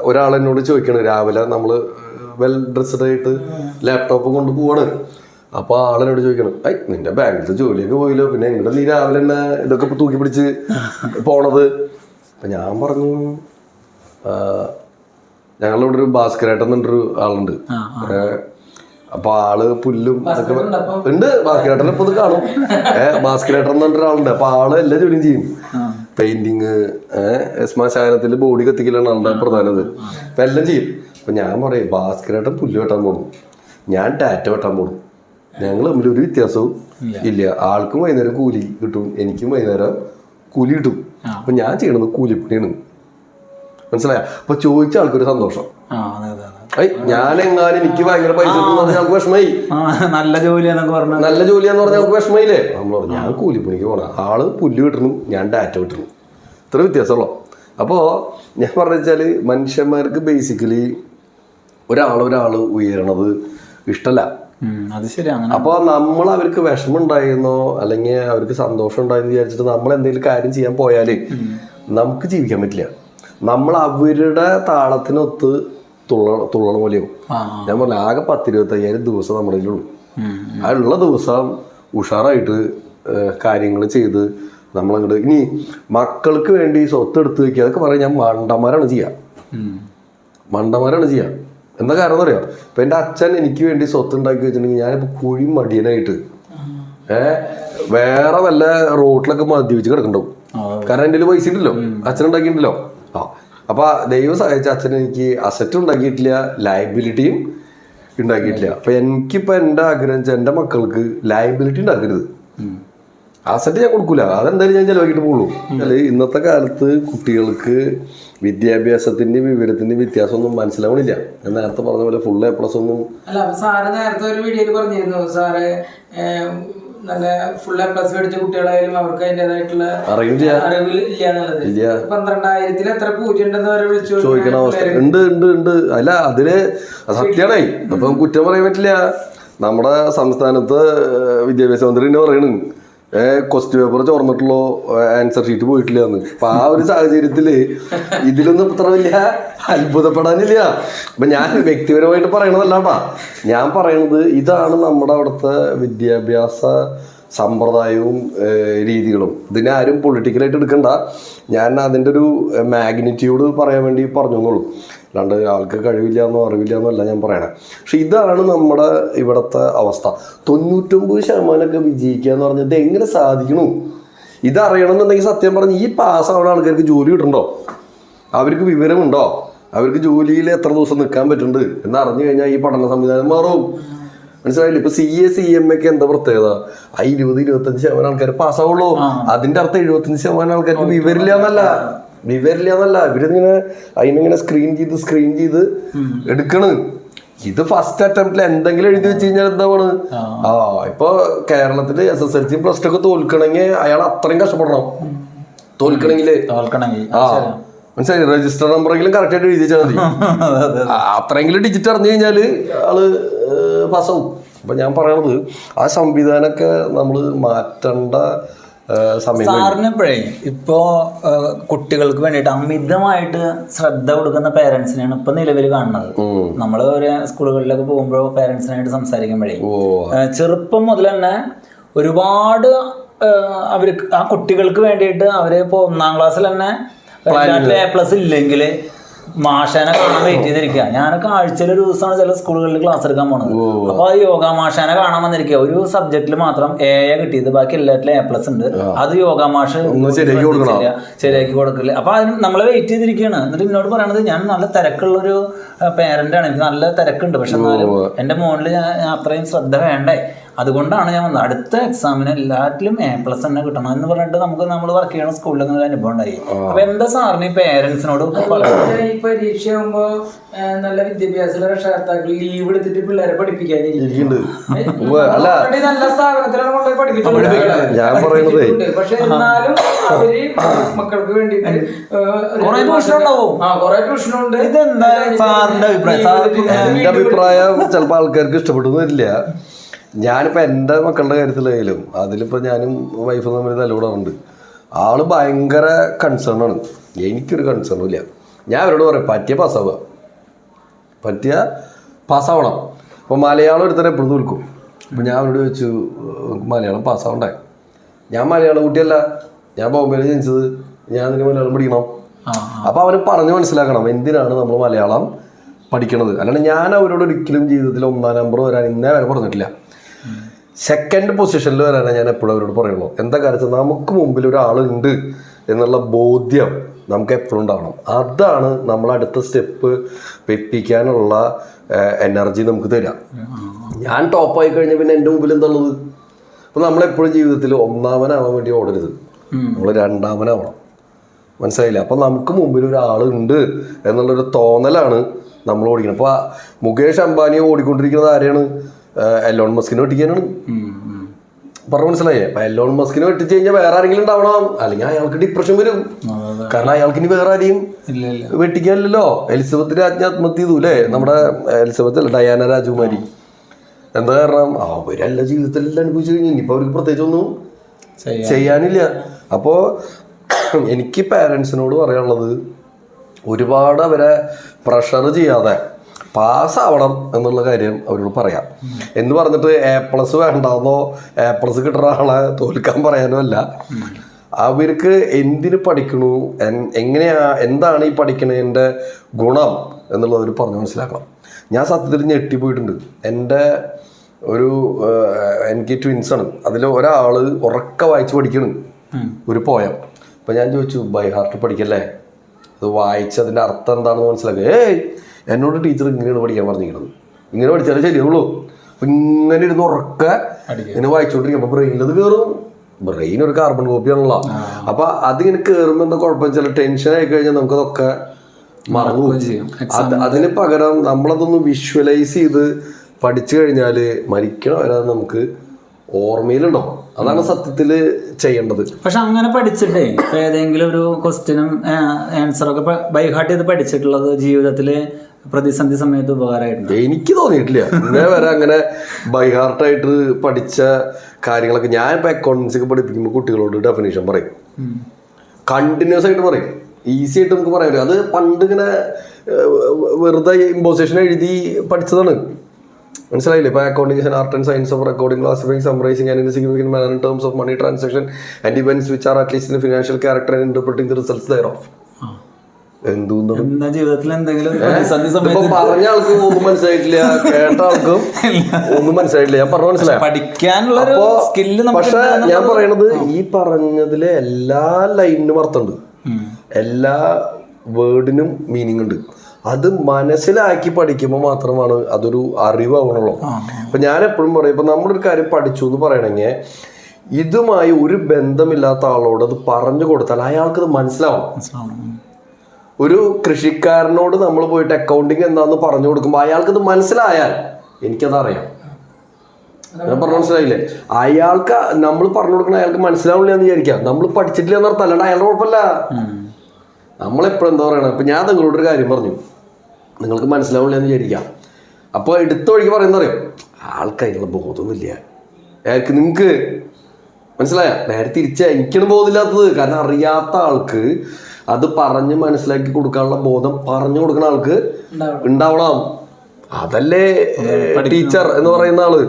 ഒരാളെന്നോട് ചോദിക്കണ്, രാവിലെ നമ്മൾ വെൽ ഡ്രസ്ഡ് ആയിട്ട് ലാപ്ടോപ്പ് കൊണ്ട് പോവാണ്. അപ്പോൾ ആളെന്നോട് ചോദിക്കണം, നിന്റെ ബാങ്കിലത്തെ ജോലിയൊക്കെ പോയില്ലോ, പിന്നെ എങ്ങോട്ട് നീ രാവിലെ തന്നെ ഇതൊക്കെ തൂക്കി പിടിച്ച് പോണത്? അപ്പം ഞാൻ പറഞ്ഞു, ഞങ്ങളിവിടെ ഒരു ഭാസ്കരേട്ടൻ എന്നൊരു ആളുണ്ട്. അപ്പൊ ആള് പുല്ലും അതൊക്കെ ഉണ്ട്. ഭാസ്കരേട്ടൻ ഇപ്പൊ ഇത് കാണും. ഭാസ്കരേട്ടൻ എന്ന് പറഞ്ഞൊരാളുണ്ട്. അപ്പൊ ആള് എല്ലാ ജോലിയും ചെയ്യും. പെയിന്റിങ്, ശ്മശാനത്തില് ബോഡി കത്തിക്കലാണ് ആളുടെ പ്രധാനത്. അപ്പൊ എല്ലാം ചെയ്യും. അപ്പൊ ഞാൻ പറയും, ഭാസ്കരേട്ടൻ പുല്ല് വെട്ടാൻ പോകണം, ഞാൻ ടാറ്റ വെട്ടാൻ പോകണം. ഞങ്ങൾ തമ്മിൽ ഒരു വ്യത്യാസവും ഇല്ല. ആൾക്കും വൈകുന്നേരം കൂലി കിട്ടും, എനിക്കും വൈകുന്നേരം കൂലി കിട്ടും. അപ്പൊ ഞാൻ ചെയ്യണത് കൂലിപ്പണിയാണ്. മനസ്സിലായ? അപ്പൊ ചോദിച്ച ആൾക്കൊരു സന്തോഷം. ഞാനെങ്ങാനും എനിക്ക് ഭയങ്കര പൈസ ഞങ്ങൾക്ക് വിഷമായി. നല്ല ജോലിയാന്ന് പറഞ്ഞാൽ ഞങ്ങൾക്ക് വിഷമയില്ലേ? നമ്മൾ പറഞ്ഞു, ഞാൻ കൂലിപ്പണിക്ക് പോണ ആള് പുല്ല് കിട്ടണു, ഞാൻ ഡാറ്റ കിട്ടണു. ഇത്ര വ്യത്യാസമുള്ളൂ. അപ്പോൾ ഞാൻ പറഞ്ഞാല് മനുഷ്യന്മാർക്ക് ബേസിക്കലി ഒരാൾ ഉയരണത് ഇഷ്ടമല്ല. അത് ശരിയാണ്. അപ്പോൾ നമ്മൾ അവർക്ക് വിഷമം ഉണ്ടായിരുന്നോ അല്ലെങ്കിൽ അവർക്ക് സന്തോഷം ഉണ്ടായെന്ന് വിചാരിച്ചിട്ട് നമ്മൾ എന്തെങ്കിലും കാര്യം ചെയ്യാൻ പോയാല് നമുക്ക് ജീവിക്കാൻ പറ്റില്ല. നമ്മൾ അവരുടെ താളത്തിനൊത്ത് തുള്ളണ പോലെയാവും. ഞാൻ പറഞ്ഞ ആകെ 10-25,000 ദിവസം നമ്മുടെ കയ്യിലുള്ളൂ. അതിലുള്ള ദിവസം ഉഷാറായിട്ട് കാര്യങ്ങൾ ചെയ്ത് നമ്മളങ്ങോട്ട് ഇനി മക്കൾക്ക് വേണ്ടി സ്വത്ത് എടുത്ത് വയ്ക്കുക അതൊക്കെ പറയാൻ ഞാൻ മണ്ടന്മാരാണ് ചെയ്യുക. എന്താ കാരണം എന്ന് അറിയാം, ഇപ്പൊ എൻ്റെ അച്ഛൻ എനിക്ക് വേണ്ടി സ്വത്ത് ഉണ്ടാക്കി വെച്ചിട്ടുണ്ടെങ്കിൽ ഞാനിപ്പോ കുഴി മടിയനായിട്ട് വേറെ വല്ല റോട്ടിലൊക്കെ മദ്യപിച്ച് കിടക്കണ്ടാവും. കാരണം എൻ്റെ പൈസ ഉണ്ടല്ലോ, അച്ഛൻ ഉണ്ടാക്കിയിട്ടുണ്ടല്ലോ. അപ്പൊ ദൈവം സഹായിച്ച അച്ഛൻ എനിക്ക് അസറ്റും ഉണ്ടാക്കിയിട്ടില്ല, ലയബിലിറ്റിയും ഉണ്ടാക്കിയിട്ടില്ല. അപ്പൊ എനിക്കിപ്പോ എൻ്റെ ആഗ്രഹം വെച്ചാൽ എൻ്റെ മക്കൾക്ക് ലയബിലിറ്റി ഉണ്ടാക്കരുത്, അസറ്റ് ഞാൻ കൊടുക്കൂല, അതെന്തായാലും ഞാൻ ചെലവാക്കിയിട്ട് പോകുള്ളൂ. ഇന്നത്തെ കാലത്ത് കുട്ടികൾക്ക് വിദ്യാഭ്യാസത്തിന്റെയും വിവരത്തിന്റെയും വ്യത്യാസമൊന്നും മനസ്സിലാവണില്ല. ഞാൻ നേരത്തെ പറഞ്ഞ പോലെ ഫുൾ A+ ഒന്നും അല്ല. സാറ് നേരത്തെ ഒരു വീഡിയോയിൽ പറഞ്ഞിരുന്നു, സാറ് നല്ല ഫുൾ A+ മേടിച്ച കുട്ടികളായാലും അവർക്ക് അതിൻ്റെതായിട്ടുള്ള അറിവില്ല എന്നുള്ളത്. 12,000 എത്ര പൂജ്യം ഉണ്ടെന്ന് വരെ വിളിച്ചു ചോദിക്കണ അവസ്ഥ ഉണ്ട്. അല്ല അതില് സത്യമാണേ, അപ്പം കുറ്റം പറയാൻ പറ്റില്ല. നമ്മുടെ സംസ്ഥാനത്ത് വിദ്യാഭ്യാസ മന്ത്രി തന്നെ പറയണു ക്വസ്റ്റ്യൻ പേപ്പർ ചോർന്നിട്ടുള്ളൂ, ആൻസർ ഷീറ്റ് പോയിട്ടില്ല എന്ന്. അപ്പൊ ആ ഒരു സാഹചര്യത്തില് ഇതിലൊന്നും ഇത്ര വലിയ അത്ഭുതപ്പെടാനില്ല. അപ്പൊ ഞാൻ വ്യക്തിപരമായിട്ട് പറയണതല്ലാട്ടാ, ഞാൻ പറയണത് ഇതാണ് നമ്മുടെ അവിടുത്തെ വിദ്യാഭ്യാസ സമ്പ്രദായവും രീതികളും. ഇതിനെ ആരും പൊളിറ്റിക്കലായിട്ട് എടുക്കണ്ട, ഞാൻ അതിൻ്റെ ഒരു മാഗ്നിറ്റ്യൂഡ് പറയാൻ വേണ്ടി പറഞ്ഞു എന്നുള്ളൂ. അല്ലാണ്ട് ആൾക്ക് കഴിവില്ലാന്നോ അറിവില്ലാന്നോ അല്ല ഞാൻ പറയണേ. പക്ഷെ ഇതാണ് നമ്മുടെ ഇവിടുത്തെ അവസ്ഥ. 99% വിജയിക്കുക എന്ന് പറഞ്ഞത് എങ്ങനെ സാധിക്കണു? ഇതറിയണം എന്നുണ്ടെങ്കിൽ സത്യം പറഞ്ഞ് ഈ പാസ്സാവുന്ന ആൾക്കാർക്ക് ജോലി കിട്ടുന്നുണ്ടോ, അവർക്ക് വിവരമുണ്ടോ, അവർക്ക് ജോലിയിൽ എത്ര ദിവസം നിൽക്കാൻ പറ്റുന്നുണ്ട് എന്ന് അറിഞ്ഞു കഴിഞ്ഞാൽ ഈ പഠന സംവിധാനം മാറും. മനസ്സിലായില്ലേ? ഇപ്പൊ CA CMA എന്താ പ്രത്യേകത? 20-25% ആൾക്കാർ പാസ്സാവുള്ളൂ. അതിന്റെ അർത്ഥം 75% ആൾക്കാർക്ക് വിവരില്ല എന്നല്ല. ഇവരിങ്ങനെ അതിനിങ്ങനെ സ്ക്രീൻ ചെയ്ത് എടുക്കണ്. ഇത് ഫസ്റ്റ് അറ്റംപ്റ്റിൽ എന്തെങ്കിലും എഴുതി വെച്ച് കഴിഞ്ഞാൽ എന്താണ് ഇപ്പൊ കേരളത്തില് SSLC +2 ഒക്കെ തോൽക്കണമെങ്കിൽ അയാൾ അത്രയും കഷ്ടപ്പെടണം. തോൽക്കണമെങ്കിൽ മനസ്സിലായി, രജിസ്റ്റർ നമ്പറെങ്കിലും കറക്റ്റ് ആയിട്ട് എഴുതി വെച്ചാൽ മതി. അത്രയെങ്കിലും ഡിജിറ്റ് അറിഞ്ഞു കഴിഞ്ഞാല് ആള് പാസ്സാവും. അപ്പൊ ഞാൻ പറയണത് ആ സംവിധാനമൊക്കെ നമ്മള് മാറ്റേണ്ട സാറിനിപ്പോഴേ ഇപ്പോ കുട്ടികൾക്ക് വേണ്ടിയിട്ട് അമിതമായിട്ട് ശ്രദ്ധ കൊടുക്കുന്ന പേരൻസിനെയാണ് ഇപ്പൊ നിലവിൽ കാണുന്നത്. നമ്മള് ഒരു സ്കൂളുകളിലൊക്കെ പോകുമ്പോൾ പേരൻസിനായിട്ട് സംസാരിക്കുമ്പോഴേ ചെറുപ്പം മുതൽ തന്നെ ഒരുപാട് അവർക്ക് ആ കുട്ടികൾക്ക് വേണ്ടിയിട്ട് അവര് ഇപ്പൊ 1ാം ക്ലാസ്സിൽ തന്നെ A+ ഇല്ലെങ്കിൽ മാഷാനെ കാണാൻ വെയിറ്റ് ചെയ്തിരിക്കുക. ഞാനൊക്കെ ആഴ്ചയിൽ ഒരു ദിവസമാണ് ചില സ്കൂളുകളിൽ ക്ലാസ് എടുക്കാൻ പോണത്. അപ്പൊ ആ യോഗ മാഷാനെ കാണാൻ വന്നിരിക്കുക. ഒരു സബ്ജക്റ്റിൽ മാത്രം A കിട്ടിയത്, ബാക്കി എല്ലാറ്റിലും A+ ഉണ്ട്. അത് യോഗ മാഷ് ശരിയാക്കി കൊടുക്കില്ല. അപ്പൊ അതിന് നമ്മളെ വെയിറ്റ് ചെയ്തിരിക്കുകയാണ്. എന്നിട്ട് എന്നോട് പറയണത്, ഞാൻ നല്ല തിരക്കുള്ളൊരു പേരന്റാണ്, എനിക്ക് നല്ല തിരക്കുണ്ട്, പക്ഷെ എന്നാലും എന്റെ മോനിൽ ഞാൻ അത്രയും ശ്രദ്ധ വേണ്ടേ, അതുകൊണ്ടാണ് ഞാൻ വന്നത്. അടുത്ത എക്സാമിന് എല്ലാറ്റിലും A+ തന്നെ കിട്ടണം എന്ന് പറഞ്ഞിട്ട് നമ്മൾ വർക്ക് ചെയ്യണ സ്കൂളിൽ അങ്ങനെ അനുഭവം ഉണ്ടായി. അപ്പൊ എന്താ സാറിന് ഈ പേരൻസിനോട് ഈ പരീക്ഷ ആകുമ്പോ നല്ല വിദ്യാഭ്യാസമുള്ള രക്ഷകർത്താക്കൾ ലീവ് എടുത്തിട്ട് പിള്ളേരെ പഠിപ്പിക്കാനിരിക്കുന്നുണ്ട്. നല്ല സ്ഥാപനത്തിലാണ് കൊണ്ടുപോയി പഠിപ്പിച്ചിട്ടുണ്ട്. പക്ഷെ എന്നാലും അവര് മക്കൾക്ക് വേണ്ടിട്ട് കുറെ ട്യൂഷനുണ്ട്. എന്റെ അഭിപ്രായം ചിലപ്പോ ആൾക്കാർക്ക് ഇഷ്ടപ്പെട്ടു വരില്ല. ഞാനിപ്പോൾ എൻ്റെ മക്കളുടെ കാര്യത്തിലായാലും അതിലിപ്പോൾ ഞാനും വൈഫും തമ്മിൽ തലകൂടാറുണ്ട്. ആള് ഭയങ്കര കൺസേണാണ്, എനിക്കൊരു കൺസേണും ഇല്ല. ഞാൻ അവരോട് പറയും പറ്റിയ പാസ്സാവണം. അപ്പോൾ മലയാളം എടുത്താൽ എപ്പോഴും തോൽക്കും. അപ്പോൾ ഞാൻ അവരോട് ചോദിച്ചു, മലയാളം പാസ്സാവണ്ടേ? ഞാൻ മലയാളം കുട്ടിയല്ല, ഞാൻ ബോംബെയിൽ ജനിച്ചത്, ഞാൻ അതിന് മലയാളം പഠിക്കണം. അപ്പോൾ അവന് പറഞ്ഞ് മനസ്സിലാക്കണം എന്തിനാണ് നമ്മൾ മലയാളം പഠിക്കണത്. അല്ലാണ്ട് ഞാൻ അവരോട് ഒരിക്കലും ജീവിതത്തിൽ 1ാം നമ്പർ വരാൻ ഇന്നേ വരെ പറഞ്ഞിട്ടില്ല. സെക്കൻഡ് പൊസിഷനിൽ വരാനാണ് ഞാൻ എപ്പോഴും അവരോട് പറയുള്ളൂ. എന്താ കാര്യം, നമുക്ക് മുമ്പിൽ ഒരാളുണ്ട് എന്നുള്ള ബോധ്യം നമുക്ക് എപ്പോഴും ഉണ്ടാവണം. അതാണ് നമ്മൾ അടുത്ത സ്റ്റെപ്പ് വെപ്പിക്കാനുള്ള എനർജി നമുക്ക് തരാം. ഞാൻ ടോപ്പായി കഴിഞ്ഞാൽ പിന്നെ എൻ്റെ മുമ്പിൽ എന്താ ഉള്ളത്? അപ്പോൾ നമ്മളെപ്പോഴും ജീവിതത്തിൽ 1ാമനാവാൻ വേണ്ടി ഓടരുത്, നമ്മൾ 2ാമനാവണം. മനസ്സിലായില്ല? അപ്പം നമുക്ക് മുമ്പിൽ ഒരാളുണ്ട് എന്നുള്ളൊരു തോന്നലാണ് നമ്മൾ ഓടിക്കണം. അപ്പോൾ മുകേഷ് അംബാനിയെ ഓടിക്കൊണ്ടിരിക്കുന്നത് ആരെയാണ്? എലോൺ മസ്കിനെ വെട്ടിക്കാനാണ്. പറഞ്ഞു മനസ്സിലായേ? അപ്പൊ എലോൺ മസ്കിനെ വെട്ടിച്ച് കഴിഞ്ഞാൽ വേറെ ആരെങ്കിലും ഉണ്ടാവണം, അല്ലെങ്കിൽ അയാൾക്ക് ഡിപ്രഷൻ വരും. കാരണം അയാൾക്ക് ഇനി വേറെ ആരെയും വെട്ടിക്കാനില്ലല്ലോ. എലിസബത്ത് രാജ്ഞി ആത്മഹത്യ ചെയ്തു അല്ലേ? നമ്മുടെ എലിസബത്ത് അല്ല, ഡയാന രാജകുമാരി. എന്താ കാരണം? അവരെല്ലാം ജീവിതത്തിലെല്ലാം അനുഭവിച്ചു കഴിഞ്ഞു, ഇനിയിപ്പോൾ അവർക്ക് പ്രത്യേകിച്ച് ഒന്നും ചെയ്യാനില്ല. അപ്പോൾ എനിക്ക് പാരൻസിനോട് പറയാനുള്ളത്, ഒരുപാട് അവരെ പ്രഷർ ചെയ്യാതെ പാസ്സാവണം എന്നുള്ള കാര്യം അവരോട് പറയാം. എന്ന് പറഞ്ഞിട്ട് A+ വേണ്ടാന്നോ A+ കിട്ടുന്ന ആളെ തോൽക്കാൻ പറയാനോ അല്ല. അവർക്ക് എന്തിന് പഠിക്കണു, എന്താണ് ഈ പഠിക്കണതിൻ്റെ ഗുണം എന്നുള്ളത് അവർ പറഞ്ഞു മനസ്സിലാക്കണം. ഞാൻ സത്യത്തിൽ ഞെട്ടിപ്പോയിട്ടുണ്ട്. എനിക്ക് ട്വിൻസാണ്. അതിൽ ഒരാൾ ഉറക്ക വായിച്ച് പഠിക്കണം ഒരു പോയം. അപ്പം ഞാൻ ചോദിച്ചു, ബൈ ഹാർട്ട് പഠിക്കല്ലേ, അത് വായിച്ച് അതിൻ്റെ അർത്ഥം എന്താണെന്ന് മനസ്സിലാക്കുക. എന്നോട് ടീച്ചർ ഇങ്ങനെയാണ് പഠിക്കാൻ പറഞ്ഞിരിക്കുന്നത്, ഇങ്ങനെ പഠിച്ചാലേ ശരിയുള്ളൂ. അപ്പം ഇങ്ങനെ ഇരുന്ന് ഉറക്ക ഇങ്ങനെ വായിച്ചുകൊണ്ടിരിക്കും. അപ്പം ബ്രെയിനിലത് കയറും. ബ്രെയിൻ ഒരു കാർബൺ കോപ്പിയാണല്ലോ. അപ്പം അതിങ്ങനെ കയറുമ്പോൾ എന്താ കുഴപ്പം വെച്ചാൽ ടെൻഷൻ ആയി കഴിഞ്ഞാൽ നമുക്കതൊക്കെ മറന്നു ചെയ്യും. അതിന് പകരം നമ്മളതൊന്ന് വിഷ്വലൈസ് ചെയ്ത് പഠിച്ചു കഴിഞ്ഞാൽ മരിക്കണ വരെ നമുക്ക് ഓർമ്മയിലുണ്ടാവും. അതാണ് സത്യത്തിൽ ചെയ്യേണ്ടത്. പക്ഷെ അങ്ങനെ പഠിച്ചിട്ടേ ഏതെങ്കിലും ഒരു ക്വസ്റ്റ്യനും ആൻസറൊക്കെ ബൈ ഹാർട്ട് ചെയ്ത് പഠിച്ചിട്ടുള്ളത് ജീവിതത്തിൽ പ്രതിസന്ധി സമയത്ത് ഉപകാരമായിട്ടുണ്ട്? എനിക്ക് തോന്നിയിട്ടില്ല ഇന്നേ വരെ അങ്ങനെ ബൈ ഹാർട്ടായിട്ട് പഠിച്ച കാര്യങ്ങളൊക്കെ. ഞാൻ ഇപ്പം അക്കൗണ്ടൻസിക്ക് പഠിപ്പിക്കുമ്പോൾ കുട്ടികളോട് ഡെഫിനേഷൻ പറയും, കണ്ടിന്യൂസ് ആയിട്ട് പറയും, ഈസി ആയിട്ട് നമുക്ക് പറയാൻ പറ്റും. അത് പണ്ട് ഇങ്ങനെ വെറുതെ ഇമ്പോസിഷൻ എഴുതി പഠിച്ചതാണ്, മനസ്സിലായില്ലേ? ഇപ്പോൾ accounting art and science of recording, classifying, summarising and in significant manner in terms of money transaction and events which are at least in financial character and interpreting the results thereof. ജീവിതത്തിൽ എന്തെങ്കിലും പറഞ്ഞ ആൾക്കും ഒന്നും മനസ്സിലായിട്ടില്ല, കേട്ട ആൾക്കും ഒന്നും മനസ്സിലായിട്ടില്ല. ഞാൻ പറഞ്ഞു മനസ്സിലായി പഠിക്കാനുള്ള സ്കില്ല്. പക്ഷെ ഞാൻ പറയണത് ഈ പറഞ്ഞതിലെ എല്ലാ ലൈനിനും അർത്ഥമുണ്ട്, എല്ലാ വേർഡിനും മീനിങ് ഉണ്ട്. അത് മനസ്സിലാക്കി പഠിക്കുമ്പോൾ മാത്രമാണ് അതൊരു അറിവാവണുള്ളൂ. അപ്പൊ ഞാൻ എപ്പോഴും പറയും, ഇപ്പൊ നമ്മളൊരു കാര്യം പഠിച്ചു എന്ന് പറയണെങ്കിൽ ഇതുമായി ഒരു ബന്ധമില്ലാത്ത ആളോട് അത് പറഞ്ഞു കൊടുത്താൽ അയാൾക്കത് മനസ്സിലാവണം. ഒരു കൃഷിക്കാരനോട് നമ്മൾ പോയിട്ട് അക്കൗണ്ടിങ് എന്താന്ന് പറഞ്ഞു കൊടുക്കുമ്പോൾ അയാൾക്കത് മനസ്സിലായാൽ എനിക്കത് അറിയാം. ഞാൻ പറഞ്ഞു മനസ്സിലായില്ലേ? അയാൾക്ക് നമ്മൾ പറഞ്ഞു കൊടുക്കണ അയാൾക്ക് മനസ്സിലാവില്ല എന്ന് വിചാരിക്കാം. നമ്മൾ പഠിച്ചിട്ടില്ല എന്നർത്ഥം, അല്ലാണ്ട് അയാളുടെ കുഴപ്പമില്ല. നമ്മളെപ്പോഴും എന്താ പറയണത്, ഇപ്പം ഞാൻ നിങ്ങളോടൊരു കാര്യം പറഞ്ഞു, നിങ്ങൾക്ക് മനസ്സിലാവില്ല എന്ന് വിചാരിക്കാം. അപ്പോൾ എടുത്ത വഴിക്ക് പറയുന്ന പറയും, ആൾക്ക് അതിനുള്ള ബോധമൊന്നുമില്ല, അയാൾക്ക് നിങ്ങൾക്ക് മനസ്സിലായ. നേരെ തിരിച്ചാൽ എനിക്കാണ് ബോധമില്ലാത്തത്. കാരണം അറിയാത്ത ആൾക്ക് അത് പറഞ്ഞ് മനസ്സിലാക്കി കൊടുക്കാനുള്ള ബോധം പറഞ്ഞു കൊടുക്കുന്ന ആൾക്ക് ഉണ്ടാവണം. അതല്ലേ ടീച്ചർ എന്ന് പറയുന്ന ആള്.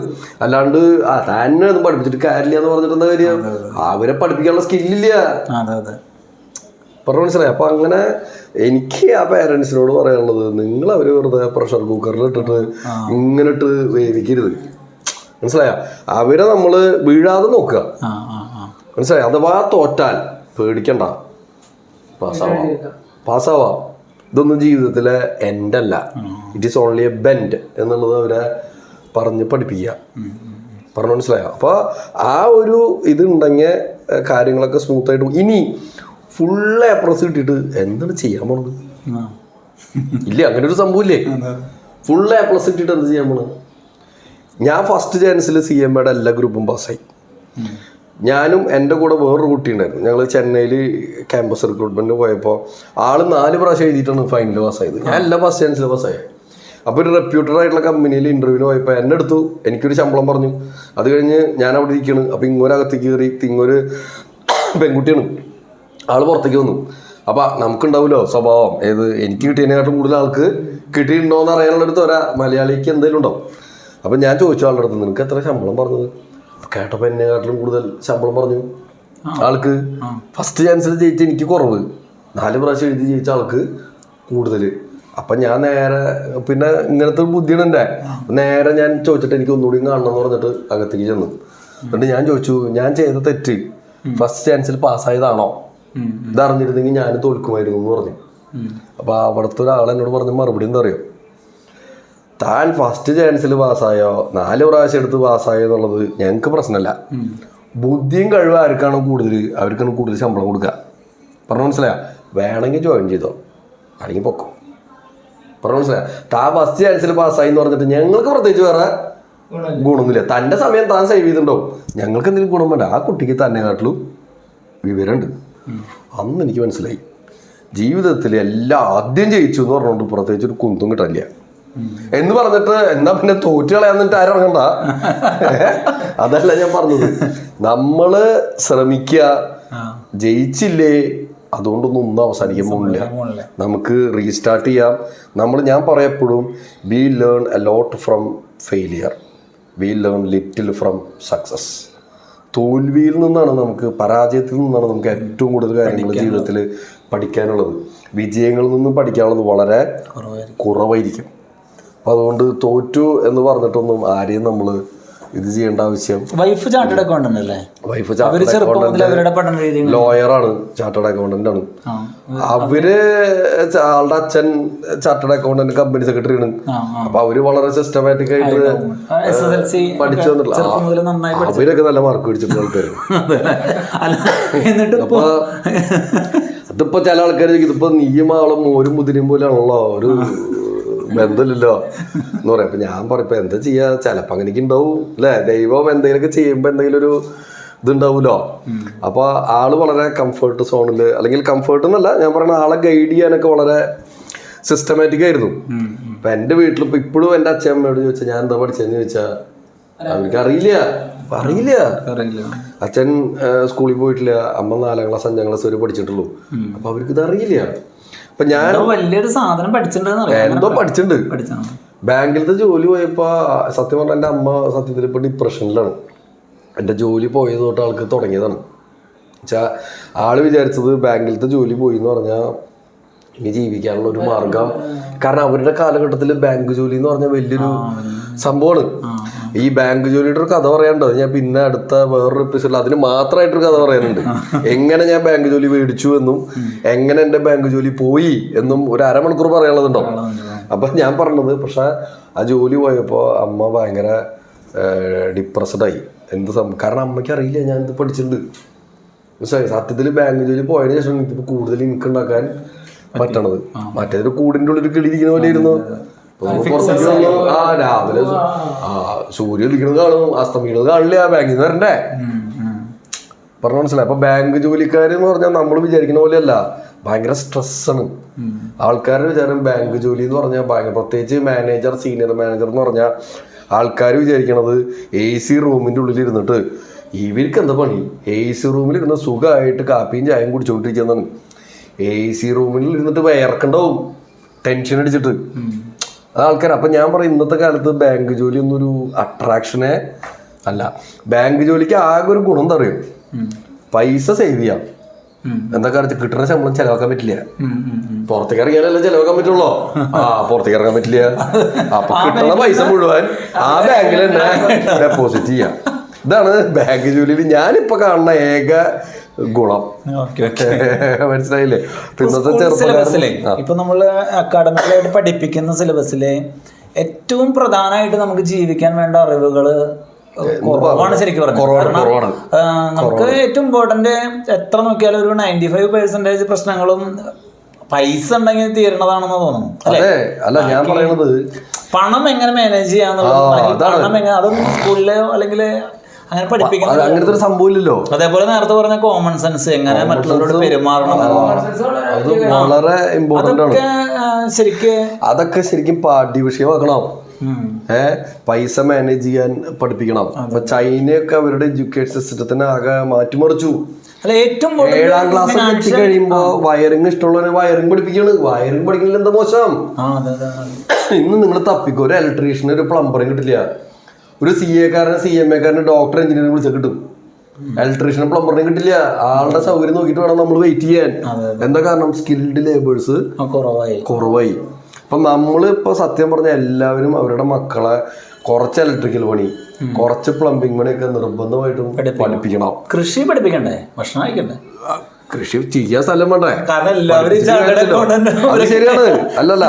അല്ലാണ്ട് തന്നെ ഒന്നും പഠിപ്പിച്ചിട്ട് കാര്യമില്ല എന്ന് പറഞ്ഞിട്ട് എന്താ കാര്യം? അവരെ പഠിപ്പിക്കാനുള്ള സ്കില്ലില്ല. പറഞ്ഞു മനസ്സിലായി. അപ്പൊ അങ്ങനെ എനിക്ക് ആ പേരൻസിനോട് പറയാനുള്ളത്, നിങ്ങൾ അവര് വെറുതെ പ്രഷർ കുക്കറിൽ ഇട്ടിട്ട് ഇങ്ങനെ ഇട്ട് വേവിക്കരുത്, മനസ്സിലായ. അവരെ നമ്മള് വീഴാതെ നോക്കുക, മനസ്സിലായി. അഥവാ തോറ്റാൽ പേടിക്കണ്ട, പാസ്സാവാം. ഇതൊന്നും ജീവിതത്തിലെ എൻഡ് അല്ല, it is only A bend എന്നുള്ളത് അവരെ പറഞ്ഞ് പഠിപ്പിക്കുക. പറഞ്ഞു മനസ്സിലായോ? അപ്പോൾ ആ ഒരു ഇതുണ്ടെങ്കിൽ കാര്യങ്ങളൊക്കെ സ്മൂത്തായിട്ട്. ഇനി ഫുൾ A+ കിട്ടിയിട്ട് എന്താണ് ചെയ്യാൻ പോണത്? ഇല്ല, അങ്ങനെ ഒരു സംഭവമില്ലേ. ഫുൾ A+ കിട്ടിയിട്ട് എന്ത് ചെയ്യാൻ പോണത്? ഞാൻ ഫസ്റ്റ് ചാൻസിൽ CMAയുടെ എല്ലാ ഗ്രൂപ്പും പാസ്സായി. ഞാനും എൻ്റെ കൂടെ വേറൊരു കുട്ടി ഉണ്ടായിരുന്നു. ഞങ്ങൾ ചെന്നൈയിൽ ക്യാമ്പസ് റിക്രൂട്ട്മെൻറ്റ് പോയപ്പോൾ ആൾ 4 പ്രാവശ്യം എഴുതിയിട്ടാണ് ഫൈനൽ പാസ്സായത്. ഞാൻ എല്ലാ ഫസ്റ്റ് ചാൻസിൽ പാസ്സായി. അപ്പോൾ ഒരു റെപ്യൂട്ടഡ് ആയിട്ടുള്ള കമ്പനിയിൽ ഇൻ്റർവ്യൂവിന് പോയപ്പോൾ എന്നെ എടുത്തു. എനിക്കൊരു ശമ്പളം പറഞ്ഞു. അത് കഴിഞ്ഞ് ഞാൻ അവിടെ ഇരിക്കുകയാണ്. അപ്പോൾ ഇങ്ങോരകത്തേക്ക് കയറി, ഇങ്ങൊരു പെൺകുട്ടിയാണ്, ആൾ പുറത്തേക്ക് വന്നു. അപ്പോൾ നമുക്കുണ്ടാവുമല്ലോ സ്വഭാവം, എനിക്ക് കിട്ടിയതിനെക്കാട്ടും കൂടുതൽ ആൾക്ക് കിട്ടിയിട്ടുണ്ടോ എന്ന് അറിയാനുള്ളൊരു തൊര മലയാളിക്ക് എന്തെങ്കിലും ഉണ്ടാവും. അപ്പം ഞാൻ ചോദിച്ചു ആളുടെ അടുത്ത്, നിനക്ക് എത്ര ശമ്പളം പറഞ്ഞത്? കേട്ടപ്പോൾ എന്നെക്കാട്ടിലും കൂടുതൽ ശമ്പളം പറഞ്ഞു ആൾക്ക്. ഫസ്റ്റ് ചാൻസിൽ ജയിച്ച എനിക്ക് കുറവ്, 4 പ്രാവശ്യം എഴുതി ജയിച്ച ആൾക്ക് കൂടുതൽ. അപ്പം ഞാൻ നേരെ, പിന്നെ ഇങ്ങനത്തെ ഒരു ബുദ്ധിയാണ് എൻ്റെ, നേരെ ഞാൻ ചോദിച്ചിട്ട് എനിക്ക് ഒന്നുകൂടി കാണണം എന്ന് പറഞ്ഞിട്ട് അകത്തേക്ക് ചെന്നു. എന്നിട്ട് ഞാൻ ചോദിച്ചു, ഞാൻ ചെയ്ത തെറ്റ് ഫസ്റ്റ് ചാൻസിൽ പാസ്സായതാണോ? ഇതറിഞ്ഞിരുന്നെങ്കിൽ ഞാൻ തോൽക്കുമായിരുന്നു എന്ന് പറഞ്ഞു. അപ്പോൾ അവിടുത്തെ ഒരാൾ എന്നോട് പറഞ്ഞ മറുപടി എന്താ അറിയോ? താൻ ഫസ്റ്റ് ചാൻസിൽ പാസ്സായോ 4 പ്രാവശ്യം എടുത്ത് പാസ്സായോ എന്നുള്ളത് ഞങ്ങൾക്ക് പ്രശ്നമല്ല, ബുദ്ധിയും കഴിവ് ആർക്കാണോ കൂടുതൽ അവർക്കാണ് കൂടുതൽ ശമ്പളം കൊടുക്കുക. പറഞ്ഞു മനസ്സിലായോ? വേണമെങ്കിൽ ജോയിൻ ചെയ്തോ, അല്ലെങ്കിൽ പൊക്കോ. പറഞ്ഞു മനസ്സിലായോ? താൻ ഫസ്റ്റ് ചാൻസിൽ പാസ്സായി എന്ന് പറഞ്ഞിട്ട് ഞങ്ങൾക്ക് പ്രത്യേകിച്ച് വേറെ ഗുണമൊന്നുമില്ല. തൻ്റെ സമയം താൻ സേവ് ചെയ്തിട്ടുണ്ടോ, ഞങ്ങൾക്ക് എന്തെങ്കിലും ഗുണം വേണ്ട. ആ കുട്ടിക്ക് തന്നെക്കാട്ടിലും വിവരമുണ്ട്. അന്ന് എനിക്ക് മനസ്സിലായി, ജീവിതത്തിൽ എല്ലാം ആദ്യം ജയിച്ചു എന്ന് പറഞ്ഞുകൊണ്ട് പ്രത്യേകിച്ച് ഒരു കുന്തും കിട്ടില്ല എന്ന് പറഞ്ഞിട്ട് എന്നാ പിന്നെ തോറ്റു കളയാന്നിട്ട് ആരും ഇറങ്ങണ്ട. അതല്ല ഞാൻ പറഞ്ഞത്. നമ്മള് ശ്രമിക്കുക, ജയിച്ചില്ലേ അതുകൊണ്ടൊന്നും ഒന്നും അവസാനിക്കാൻ പോകുന്നില്ല. നമുക്ക് റീസ്റ്റാർട്ട് ചെയ്യാം. ഞാൻ പറയപ്പോഴും we learn a lot from failure, we learn little from success. തോൽവിയിൽ നിന്നാണ് നമുക്ക്, പരാജയത്തിൽ നിന്നാണ് നമുക്ക് ഏറ്റവും കൂടുതൽ കാര്യങ്ങൾ ജീവിതത്തിൽ പഠിക്കാനുള്ളത്. വിജയങ്ങളിൽ നിന്നും പഠിക്കാനുള്ളത് വളരെ കുറവായിരിക്കും. അപ്പം അതുകൊണ്ട് തോറ്റു എന്ന് പറഞ്ഞിട്ടൊന്നും ആരെയും നമ്മൾ ഇത് ചെയ്യേണ്ട ആവശ്യം. വൈഫ് ചാർട്ടേഡ് അക്കൗണ്ടന്റ് അല്ലേ? വൈഫ് ലോയറാണ്, ചാർട്ടേഡ് അക്കൗണ്ടന്റ് ആണ്. അവര് ആളുടെ അച്ഛൻ ചാർട്ടേഡ് അക്കൗണ്ടന്റ് കമ്പനി സെക്രട്ടറി ആണ്. അപ്പൊ അവര് വളരെ സിസ്റ്റമാറ്റിക് ആയിട്ട് പഠിച്ചു വന്നിട്ടില്ല. അവരൊക്കെ നല്ല മാർക്ക് പിടിച്ചിട്ടുള്ള ആൾക്കാര്. അപ്പൊ അതിപ്പോ ചില ആൾക്കാർ ഇതിപ്പോ നീയും ആളും മോരും മുതിരയും പോലെയാണല്ലോ, ഒരു ബന്ധമില്ലല്ലോ എന്ന് പറയാം. അപ്പൊ ഞാൻ പറയപ്പോ എന്താ ചെയ്യാ, ചിലപ്പോ അങ്ങനെയൊക്കെ ഉണ്ടാവും അല്ലെ. ദൈവം എന്തെങ്കിലുമൊക്കെ ചെയ്യുമ്പോ എന്തെങ്കിലും ഒരു ഇതുണ്ടാവൂലോ. അപ്പൊ ആള് വളരെ കംഫർട്ട് സോണില്, അല്ലെങ്കിൽ കംഫർട്ട് എന്നല്ല ഞാൻ പറയുന്ന, ആളെ ഗൈഡ് ചെയ്യാനൊക്കെ വളരെ സിസ്റ്റമാറ്റിക് ആയിരുന്നു. അപ്പൊ എന്റെ വീട്ടിലിപ്പോ ഇപ്പോഴും എന്റെ അച്ഛനമ്മയോട് ചോദിച്ചാൽ ഞാൻ എന്താ പഠിച്ചതെന്ന് ചോദിച്ചാൽ അവർക്ക് അറിയില്ല. അച്ഛൻ സ്കൂളിൽ പോയിട്ടില്ല, അമ്മ 4ാം ക്ലാസ് 5ാം ക്ലാസ് വരെ പഠിച്ചിട്ടുള്ളൂ. അപ്പൊ അവർക്ക് ഇത് അറിയില്ല. അപ്പൊ ഞാൻ വലിയൊരു സാധനം എന്തോ പഠിച്ചിട്ടുണ്ട്. ബാങ്കിലത്തെ ജോലി പോയപ്പോ സത്യം പറഞ്ഞാൽ എൻ്റെ അമ്മ സത്യത്തിൽ ഇപ്പൊ ഡിപ്രഷനിലാണ്. എൻ്റെ ജോലി പോയത് തൊട്ട് ആൾക്ക് തുടങ്ങിയതാണ്. വെച്ചാൽ ആള് വിചാരിച്ചത് ബാങ്കിലത്തെ ജോലി പോയി എന്ന് പറഞ്ഞാൽ ഇനി ജീവിക്കാനുള്ള ഒരു മാർഗം. കാരണം അവരുടെ കാലഘട്ടത്തിൽ ബാങ്ക് ജോലി എന്ന് പറഞ്ഞാൽ വലിയൊരു സംഭവമാണ്. ഈ ബാങ്ക് ജോലിയുടെ ഒരു കഥ പറയാനുണ്ട്. ഞാൻ പിന്നെ അടുത്ത വേറൊരു എപ്പിസോഡിൽ അതിന് മാത്രമായിട്ടൊരു കഥ പറയാനുണ്ട്. എങ്ങനെ ഞാൻ ബാങ്ക് ജോലി മേടിച്ചു എന്നും എങ്ങനെ എൻ്റെ ബാങ്ക് ജോലി പോയി എന്നും ഒരു അരമണിക്കൂർ പറയാനുള്ളതുണ്ടോ. അപ്പൊ ഞാൻ പറഞ്ഞത്, പക്ഷെ ആ ജോലി പോയപ്പോ അമ്മ ഭയങ്കര ഡിപ്രസ്ഡായി. കാരണം അമ്മയ്ക്ക് അറിയില്ല ഞാൻ ഇത് പഠിച്ചിട്ടുണ്ട്. സത്യത്തിൽ ബാങ്ക് ജോലി പോയതിനു ശേഷം എനിക്കിപ്പോ കൂടുതൽ ഇൻകം ഉണ്ടാക്കാൻ പറ്റണത്. മറ്റേതൊരു കൂടിൻ്റെ ഉള്ളിൽ കിളിയിരിക്കുന്ന പോലെ ഇരുന്നു. രാവിലെ സൂര്യ ഉദിക്കുന്നത് കാണും, അസ്തമിക്കുന്നത് കാണില്ല, ബാങ്കിൽ നിന്ന് വരണ്ടേ. പറഞ്ഞ മനസ്സിലായി. അപ്പൊ ബാങ്ക് ജോലിക്കാർ എന്ന് പറഞ്ഞാൽ നമ്മൾ വിചാരിക്കുന്ന പോലെയല്ല, ഭയങ്കര സ്ട്രെസ്സാണ്. ആൾക്കാരുടെ വിചാരം ബാങ്ക് ജോലി എന്ന് പറഞ്ഞാൽ ഭയങ്കര, പ്രത്യേകിച്ച് മാനേജർ, സീനിയർ മാനേജർ എന്ന് പറഞ്ഞാൽ ആൾക്കാർ വിചാരിക്കണത് AC റൂമിൻ്റെ ഉള്ളിൽ ഇരുന്നിട്ട് ഇവർക്ക് എന്താ പണി, AC റൂമിൽ ഇരുന്ന് സുഖമായിട്ട് കാപ്പിയും ചായയും കുടിച്ചുകൊണ്ടിരിക്കുന്നതാണ്. AC റൂമിൽ ഇരുന്നിട്ട് വയർക്കുണ്ടാവും ടെൻഷൻ അടിച്ചിട്ട് ആൾക്കാർ. അപ്പൊ ഞാൻ പറയും, ഇന്നത്തെ കാലത്ത് ബാങ്ക് ജോലി ഒന്നും ഒരു അട്രാക്ഷനെ അല്ല. ബാങ്ക് ജോലിക്ക് ആകെ ഒരു ഗുണം എന്താ അറിയോ, പൈസ സേവ് ചെയ്യാം. എന്താ കാലത്ത് കിട്ടുന്ന ശമ്പളം ചെലവാക്കാൻ പറ്റില്ല. പുറത്തേക്ക് ഇറങ്ങിയാലല്ലേ ചെലവാക്കാൻ പറ്റുള്ളൂ. പുറത്തേക്ക് ഇറങ്ങാൻ പറ്റില്ല. അപ്പൊ കിട്ടുന്ന പൈസ മുഴുവൻ ആ ബാങ്കിൽ തന്നെ ഡെപ്പോസിറ്റ് ചെയ്യാം. ഇതാണ് ബാങ്ക് ജോലിയിൽ ഞാനിപ്പോ കാണുന്ന ഏക ഗുണം. മനസ്സിലായില്ലേ? സിലബസിലെ ഇപ്പൊ നമ്മള് അക്കാഡമിക്കലായിട്ട് പഠിപ്പിക്കുന്ന സിലബസിലെ ഏറ്റവും പ്രധാനമായിട്ട് നമുക്ക് ജീവിക്കാൻ വേണ്ട അറിവുകള് കുറവാണ് ശരിക്കും പറഞ്ഞത്. നമുക്ക് ഏറ്റവും ഇമ്പോർട്ടന്റ് എത്ര നോക്കിയാലും ഒരു 95% പ്രശ്നങ്ങളും പൈസ ഉണ്ടെങ്കിൽ തീരണതാണെന്ന് തോന്നുന്നു. അല്ല ഞാൻ പറയുന്നത് പണം എങ്ങനെ മാനേജ് ചെയ്യാന്നുള്ളത്, അതും സ്കൂളില് അല്ലെങ്കിൽ അങ്ങനെ പഠിപ്പിക്കുന്നത് അങ്ങനത്തെ ഒരു സംഭവം ഇല്ലല്ലോ. അതേപോലെ നേരത്തെ പറഞ്ഞ കോമൺ സെൻസ്, എങ്ങനെ മറ്റുള്ളവരോട് പെരുമാറണം, അത് വളരെ ഇമ്പോർട്ടന്റ് ആണ്. അതൊക്കെ ശരിക്കും പാഠ്യ വിഷയമാക്കണം. പൈസ മാനേജ് ചെയ്യാൻ പഠിപ്പിക്കണം. ഇപ്പൊ ചൈനയൊക്കെ അവരുടെ എഡ്യൂക്കേഷൻ സിസ്റ്റത്തിനെ ആകെ മാറ്റിമറിച്ചു. 7ാം ക്ലാസ് എത്തി കഴിയുമ്പോ വയറിങ് ഇഷ്ടമുള്ളവരെ വയറിങ് പഠിപ്പിക്കാണ്. വയറിങ് പഠിക്കണില്ല എന്താ മോശം? ഇന്ന് നിങ്ങൾ തപ്പിക്കോ, ഒരു ഇലക്ട്രീഷ്യന് ഒരു പ്ലംബറിങ് കിട്ടില്ല. ഒരു CA കാരന് CMA കാരന് ഡോക്ടർ എഞ്ചിനീയറിംഗ് വിളിച്ചാൽ കിട്ടും. ഇലക്ട്രീഷ്യനും പ്ലംബറിനും കിട്ടില്ല. ആളുടെ സൗകര്യം നോക്കിയിട്ട് വേണം നമ്മൾ വെയിറ്റ് ചെയ്യാൻ. എന്താ കാരണം? സ്കിൽഡ് ലേബേഴ്സ് കുറവായി. അപ്പൊ നമ്മളിപ്പോ സത്യം പറഞ്ഞ എല്ലാവരും അവരുടെ മക്കളെ കുറച്ച് ഇലക്ട്രിക്കൽ പണി, കുറച്ച് പ്ലംബിംഗ് പണിയൊക്കെ നിർബന്ധമായിട്ടും പഠിപ്പിക്കണം. കൃഷി പഠിപ്പിക്കണ്ടേ? ഭക്ഷണം കഴിക്കണ്ടേ? കൃഷി ചെയ്യാൻ സ്ഥലം വേണ്ടേ? അത് ശരിയാണ്. അല്ലല്ല,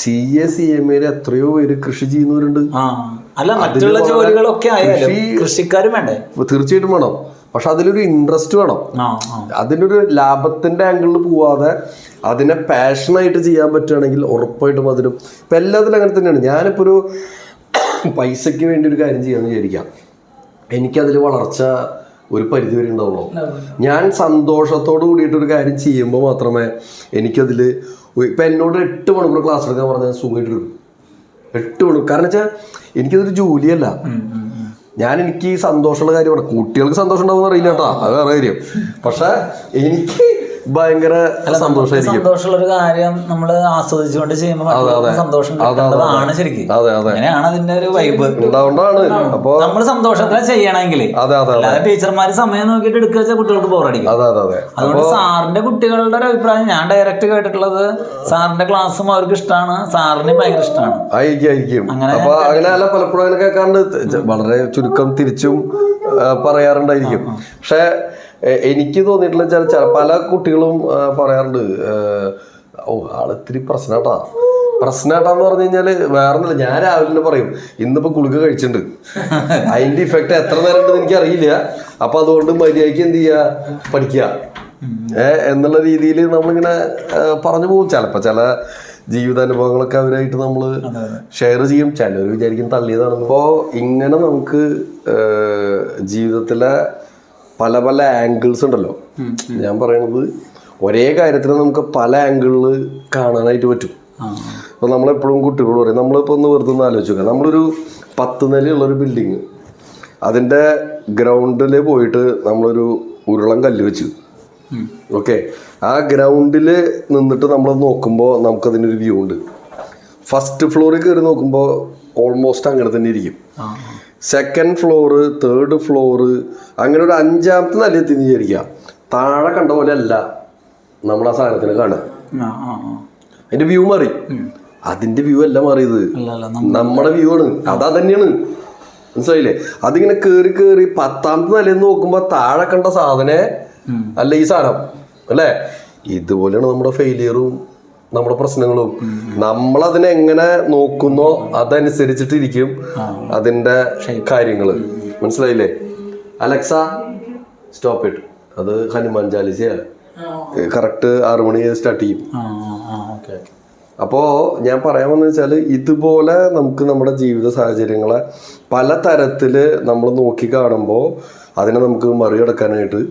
CA CMA എത്രയോ പേര് കൃഷി ചെയ്യുന്നവരുണ്ട്. മറ്റുള്ള ജോലികളൊക്കെ കൃഷിക്കാരും വേണ്ടേ? തീർച്ചയായിട്ടും വേണം. പക്ഷെ അതിലൊരു ഇൻട്രസ്റ്റ് വേണം. അതിനൊരു ലാഭത്തിന്റെ ആംഗിളിൽ പോവാതെ അതിനെ പാഷനായിട്ട് ചെയ്യാൻ പറ്റുകയാണെങ്കിൽ ഉറപ്പായിട്ടും അതിനും ഇപ്പം എല്ലാത്തിലും അങ്ങനെ തന്നെയാണ്. ഞാനിപ്പോൾ ഒരു പൈസയ്ക്ക് വേണ്ടി ഒരു കാര്യം ചെയ്യാമെന്ന് വിചാരിക്കാം, എനിക്കതിൽ വളർച്ച ഒരു പരിധി വരെ ഉണ്ടാവുള്ളൂ. ഞാൻ സന്തോഷത്തോട് കൂടിയിട്ടൊരു കാര്യം ചെയ്യുമ്പോൾ മാത്രമേ എനിക്കതിൽ, ഇപ്പം എന്നോട് 8 മണിക്കൂർ ക്ലാസ് എടുക്കാൻ പറഞ്ഞാൽ സുഖമായിട്ട് എടുക്കും. 8 മണിക്കൂർ. കാരണം വെച്ചാൽ എനിക്കതൊരു ജോലിയല്ല. എനിക്ക് സന്തോഷമുള്ള കാര്യമാണ്. കുട്ടികൾക്ക് സന്തോഷം ഉണ്ടാവും അറിയില്ല കേട്ടോ, അത് വേറെ കാര്യം. പക്ഷെ എനിക്ക് ഭയങ്കര സന്തോഷമായിരിക്കും. സന്തോഷമുള്ള ഒരു കാര്യം നമ്മൾ ആസ്വദിച്ചുകൊണ്ട് ചെയ്യുമ്പോൾ സന്തോഷം കിട്ടുന്നതാണ് ശരിക്കും. അങ്ങനെയാണ് അതിന്റെ ഒരു വൈബ് ഉണ്ടാവുകൊണ്ടാണ്. അപ്പൊ നമ്മൾ സന്തോഷത്തിന് ചെയ്യണമെങ്കിൽ അല്ലാതെ ടീച്ചർമാര് സമയം നോക്കിയിട്ട് എടുക്കുക വെച്ചാൽ കുട്ടികൾക്ക് ബോറടിക്കും. അതുകൊണ്ട് സാറിന്റെ കുട്ടികളുടെ ഒരു അഭിപ്രായം ഞാൻ ഡയറക്റ്റ് കേട്ടിട്ടുള്ളത്, സാറിന്റെ ക്ലാസ്സും അവർക്ക് ഇഷ്ടമാണ്, സാറിന് ഭയങ്കര ഇഷ്ടമാണ്. ആയിരിക്കും. അപ്പൊ അങ്ങനെയല്ല, പലപ്പോഴും അങ്ങനെ കേൾക്കാണ്ട് വളരെ ചുരുക്കം തിരിച്ചും പറയാറുണ്ടായിരിക്കും. പക്ഷെ എനിക്ക് തോന്നിയിട്ടുള്ള ചില പല കുട്ടികളും പറയാറുണ്ട്, ആളിത്തിരി പ്രശ്നാട്ടാന്ന് പറഞ്ഞു കഴിഞ്ഞാല് വേറൊന്നുമില്ല. ഞാൻ രാവിലെ പറയും ഇന്നിപ്പോ ഗുളിക കഴിച്ചിട്ടുണ്ട്, അതിന്റെ ഇഫക്റ്റ് എത്ര നേരം ഉണ്ടെന്ന് എനിക്ക് അറിയില്ല, അപ്പൊ അതുകൊണ്ട് മര്യാദയ്ക്ക് എന്ത് ചെയ്യാ, പഠിക്കുക എന്നുള്ള രീതിയിൽ നമ്മളിങ്ങനെ പറഞ്ഞു പോകും. ചിലപ്പോ ചില ജീവിതാനുഭവങ്ങളൊക്കെ അവരായിട്ട് നമ്മൾ ഷെയർ ചെയ്യും. ചിലർ വിചാരിക്കും തള്ളിയതാണ്. അപ്പോൾ ഇങ്ങനെ നമുക്ക് ജീവിതത്തിലെ പല പല ആംഗിൾസ് ഉണ്ടല്ലോ. ഞാൻ പറയണത് ഒരേ കാര്യത്തിന് നമുക്ക് പല ആംഗിളിൽ കാണാനായിട്ട് പറ്റും. അപ്പോൾ നമ്മളെപ്പോഴും കുട്ടികളോട് പറയും, നമ്മളിപ്പോൾ ഒന്ന് വെറുതെ ഒന്ന് ആലോചിച്ച് നോക്കാം. നമ്മളൊരു 10 നിലയുള്ളൊരു ബിൽഡിങ്, അതിൻ്റെ ഗ്രൗണ്ടിൽ പോയിട്ട് നമ്മളൊരു ഉരുളം കല്ല് വെച്ചു. ഓക്കെ, ആ ഗ്രൗണ്ടിൽ നിന്നിട്ട് നമ്മൾ നോക്കുമ്പോൾ നമുക്കതിനൊരു വ്യൂ ഉണ്ട്. ഫസ്റ്റ് ഫ്ലോറിൽ കയറി നോക്കുമ്പോൾ ഓൾമോസ്റ്റ് അങ്ങനെ തന്നെ ഇരിക്കും. സെക്കൻഡ് ഫ്ലോറ്, തേർഡ് ഫ്ലോറ്, അങ്ങനെ ഒരു 5ാമത്തെ നില എത്തിന്ന് വിചാരിക്കുക. താഴെ കണ്ട പോലെ അല്ല നമ്മൾ ആ സാധനത്തിന് കാണുക. അതിന്റെ വ്യൂ മാറി. അതിന്റെ വ്യൂ അല്ല മാറിയത്, നമ്മുടെ വ്യൂ ആണ്. അതാ തന്നെയാണ്, മനസ്സിലായില്ലേ? അതിങ്ങനെ കേറി 10ാമത്തെ നിലയിൽ നോക്കുമ്പോ താഴെ കണ്ട സാധനെ അല്ല ഈ സാധനം, അല്ലേ? ഇതുപോലെയാണ് നമ്മുടെ ഫെയിലിയറും നമ്മുടെ പ്രശ്നങ്ങളും. നമ്മളതിനെ എങ്ങനെ നോക്കുന്നോ അതനുസരിച്ചിട്ടിരിക്കും അതിന്റെ കാര്യങ്ങള്, മനസ്സിലായില്ലേ? അലക്സ സ്റ്റോപ്പ് ഇട്ട്, അത് ഹനുമാൻ ചാലിസയാണ്. കറക്റ്റ് 6 മണി സ്റ്റാർട്ട് ചെയ്യും. അപ്പോൾ ഞാൻ പറയാൻ വന്നു വെച്ചാൽ, ഇതുപോലെ നമുക്ക് നമ്മുടെ ജീവിത സാഹചര്യങ്ങളെ പല തരത്തില് നമ്മൾ നോക്കി കാണുമ്പോൾ അതിനെ നമുക്ക് മറികടക്കാനായിട്ട്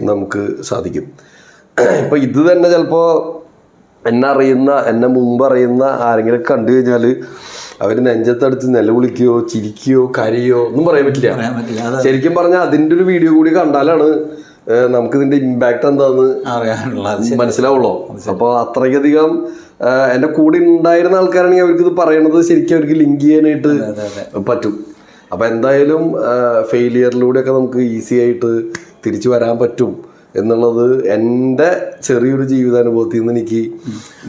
നമുക്ക് സാധിക്കും. ഇപ്പൊ ഇത് തന്നെ ചിലപ്പോ എന്നെ മുമ്പ് അറിയുന്ന ആരെങ്കിലും കണ്ടു കഴിഞ്ഞാൽ അവർ നെഞ്ചത്തടുത്ത് നിലവിളിക്കുകയോ ചിരിക്കുകയോ കരയോ ഒന്നും പറയാൻ പറ്റില്ല. ശരിക്കും പറഞ്ഞാൽ അതിൻ്റെ ഒരു വീഡിയോ കൂടി കണ്ടാലാണ് നമുക്ക് ഇതിന്റെ ഇമ്പാക്ട് എന്താന്ന് മനസ്സിലാവുള്ളൂ. അപ്പോൾ അത്രയധികം എൻ്റെ കൂടെ ഉണ്ടായിരുന്ന ആൾക്കാരാണെങ്കിൽ അവർക്ക് ഇത് പറയണത് ശരിക്കും അവർക്ക് ലിങ്ക് ചെയ്യാനായിട്ട് പറ്റും. അപ്പം എന്തായാലും ഫെയിലിയറിലൂടെയൊക്കെ നമുക്ക് ഈസി ആയിട്ട് തിരിച്ചു വരാൻ പറ്റും എന്നുള്ളത് എൻ്റെ ചെറിയൊരു ജീവിതാനുഭവത്തിൽ നിന്ന് എനിക്ക്